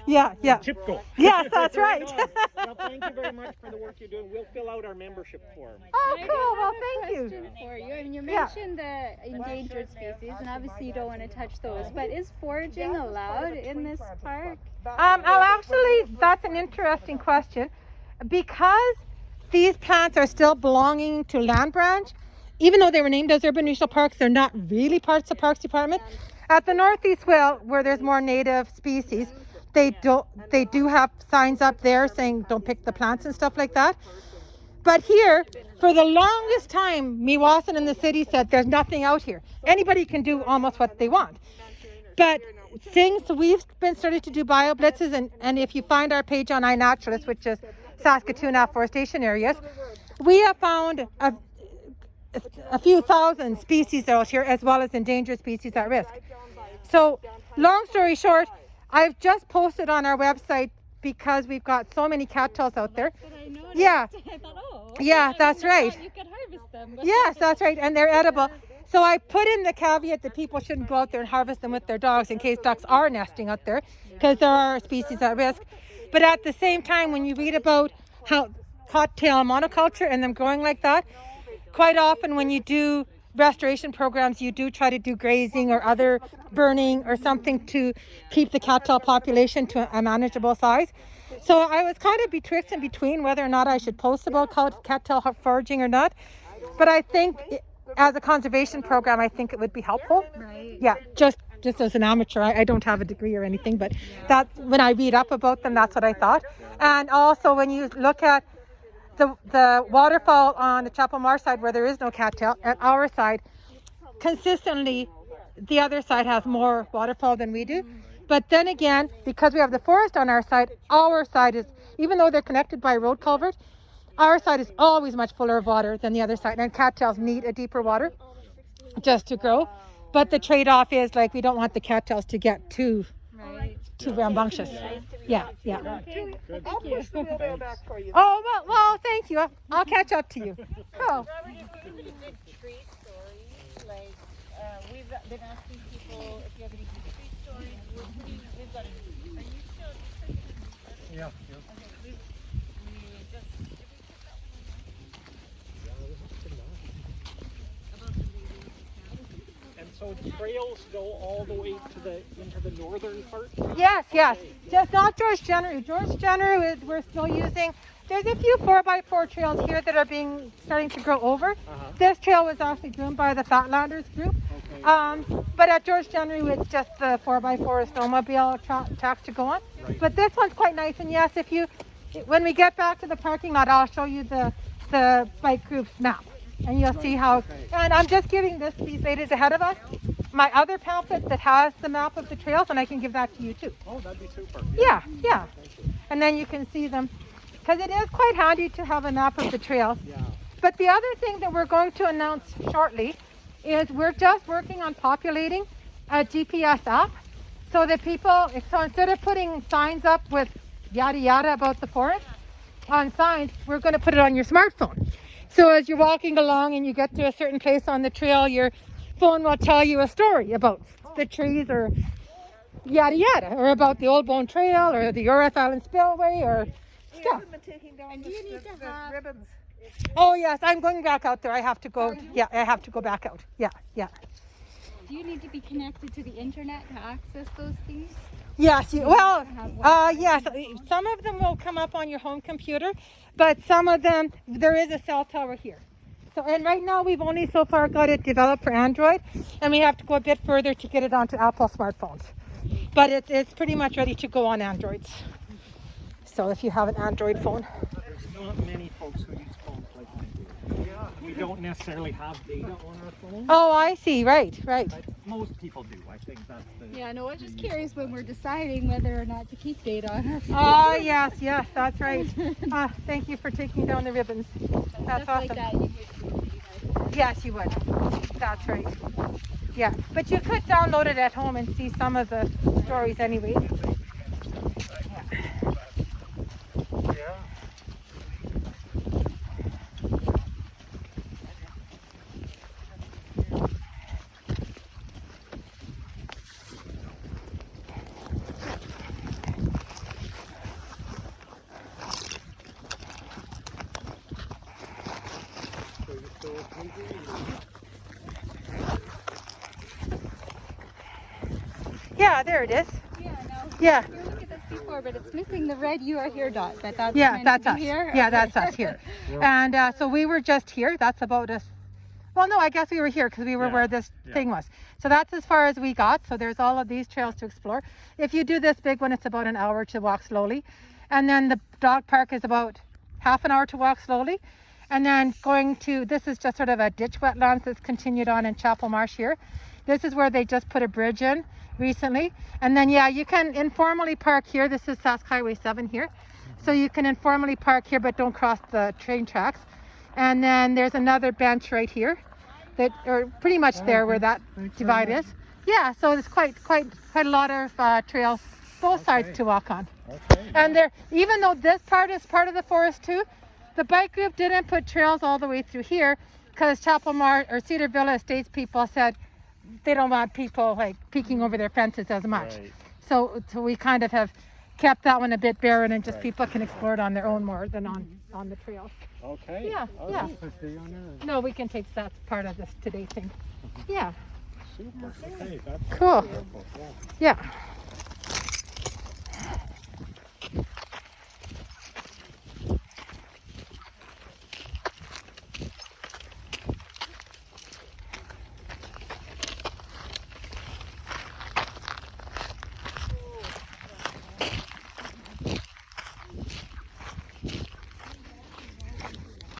Yeah. Yeah. Chipko. Yes, that's right. Well, thank you very much for the work you're doing. We'll fill out our membership form. Oh, I do cool. Well, have a thank you. question for you. I mean, you Yeah. mentioned the endangered species, and obviously you don't want to touch those. But is foraging allowed in this park? That's an interesting question. Because these plants are still belonging to Land Branch, even though they were named as urban regional parks, they're not really parts of the Parks Department. At the Northeast Swale, where there's more native species, they do have signs up there saying don't pick the plants and stuff like that. But here, for the longest time, Meewasin and the city said there's nothing out here. Anybody can do almost what they want. But since we've been started to do bio blitzes, and if you find our page on iNaturalist, which is Saskatoon afforestation areas, we have found a few thousand species out here, as well as endangered species at risk. So, long story short, I've just posted on our website because we've got so many cattails out there. But I noticed. Yeah. I thought, oh. Yeah, that's right. You could harvest them. But Yes, that's right, and they're edible. So I put in the caveat that people shouldn't go out there and harvest them with their dogs in case ducks are nesting out there, because there are species at risk. But at the same time, when you read about how cottontail monoculture and them growing like that, quite often when you do restoration programs, you do try to do grazing or other burning or something to keep the cattail population to a manageable size. So I was kind of betwixt and between whether or not I should post about cattail foraging or not. But I think as a conservation program, I think it would be helpful. Right. Yeah, just as an amateur, I don't have a degree or anything, but that when I read up about them, that's what I thought. And also when you look at the waterfall on the Chapel Marsh side where there is no cattail, at our side, consistently the other side has more waterfall than we do. But then again, because we have the forest on our side is, even though they're connected by a road culvert, our side is always much fuller of water than the other side, and cattails need a deeper water just to grow. But the trade-off is, like, we don't want the cattails to get too rambunctious. Yeah. Okay. I'll push the wheelbarrow back for you. Oh, well, thank you. I'll catch up to you. Cool. Tree stories, like we've been asking people if you have any tree stories. We've got. Are you still? Yeah. Okay, we just. Did we put that one in there? About the lady. And so trails go all the way to into the northern part. Yes. Just not George Jenner. George Jenner, we're still using. There's a few 4x4 trails here that are starting to grow over. This trail was actually groomed by the Fatlanders group. Okay. But at George Jenner, it's just the 4x4 snowmobile tracks to go on. Right. But this one's quite nice. And yes, when we get back to the parking lot, I'll show you the bike group's map. And you'll see how, and I'm just giving these ladies ahead of us my other pamphlet that has the map of the trails, and I can give that to you too. Oh, that'd be super. Yeah. And then you can see them, because it is quite handy to have a map of the trails. Yeah. But the other thing that we're going to announce shortly is we're just working on populating a GPS app so that so instead of putting signs up with yada yada about the forest on signs, we're going to put it on your smartphone. So as you're walking along and you get to a certain place on the trail, your phone will tell you a story about the trees or yada yada, or about the Old Bone Trail or the Urath Island Spillway or We stuff. haven't been taking down do you need to the have- ribbons. Oh yes, I'm going back out there. I have to go. Yeah, I have to go back out. Yeah. Do you need to be connected to the internet to access those things? Yes. Yes. Some of them will come up on your home computer, but some of them there is a cell tower here. So, and right now we've only so far got it developed for Android, and we have to go a bit further to get it onto Apple smartphones. But it's pretty much ready to go on Androids. So if you have an Android phone. There's not many folks who use phones like we do. Yeah. don't necessarily have data on our phone. Oh, I see. Right, right. But most people do. I think that's the. Yeah, no, I was just curious when we're deciding whether or not to keep data on our phone. Oh, yes, yes, that's right. Thank you for taking down the ribbons. That's Stuff awesome. like that, you could see. Yes, you would. That's right. Yeah, but you could download it at home and see some of the stories anyway. Yeah. So you still painting? Yeah, there it is. Yeah, no. Yeah. You look at this before, but it's missing the red "You Are Here" dot. But that's Yeah, meant that's to us. be here. Yeah, Okay. that's us here. And so we were just here. That's about us. Well, no, I guess we were here because we were Yeah, where this yeah. thing was. So that's as far as we got. So there's all of these trails to explore. If you do this big one, it's about an hour to walk slowly. And then the dog park is about half an hour to walk slowly. And then going to, this is just sort of a ditch wetlands that's continued on in Chapel Marsh here. This is where they just put a bridge in recently. And then, yeah, you can informally park here. This is Sask Highway 7 here. So you can informally park here, but don't cross the train tracks. And then there's another bench right here that, or pretty much there where that divide is. Yeah, so there's quite a lot of trails, both sides to walk on. Okay. And there, even though this part is part of the forest too, the bike group didn't put trails all the way through here because Chapel Marsh or Cedar Villa Estates people said they don't want people like peeking over their fences as much. Right. So we kind of have kept that one a bit barren and just Right. people can explore it on their own more than on the trails. Okay. Yeah, All yeah. right. Let's stay on there. No, we can take that part of this today thing. Yeah, Super. Okay. That's cool. wonderful. Yeah. Yeah.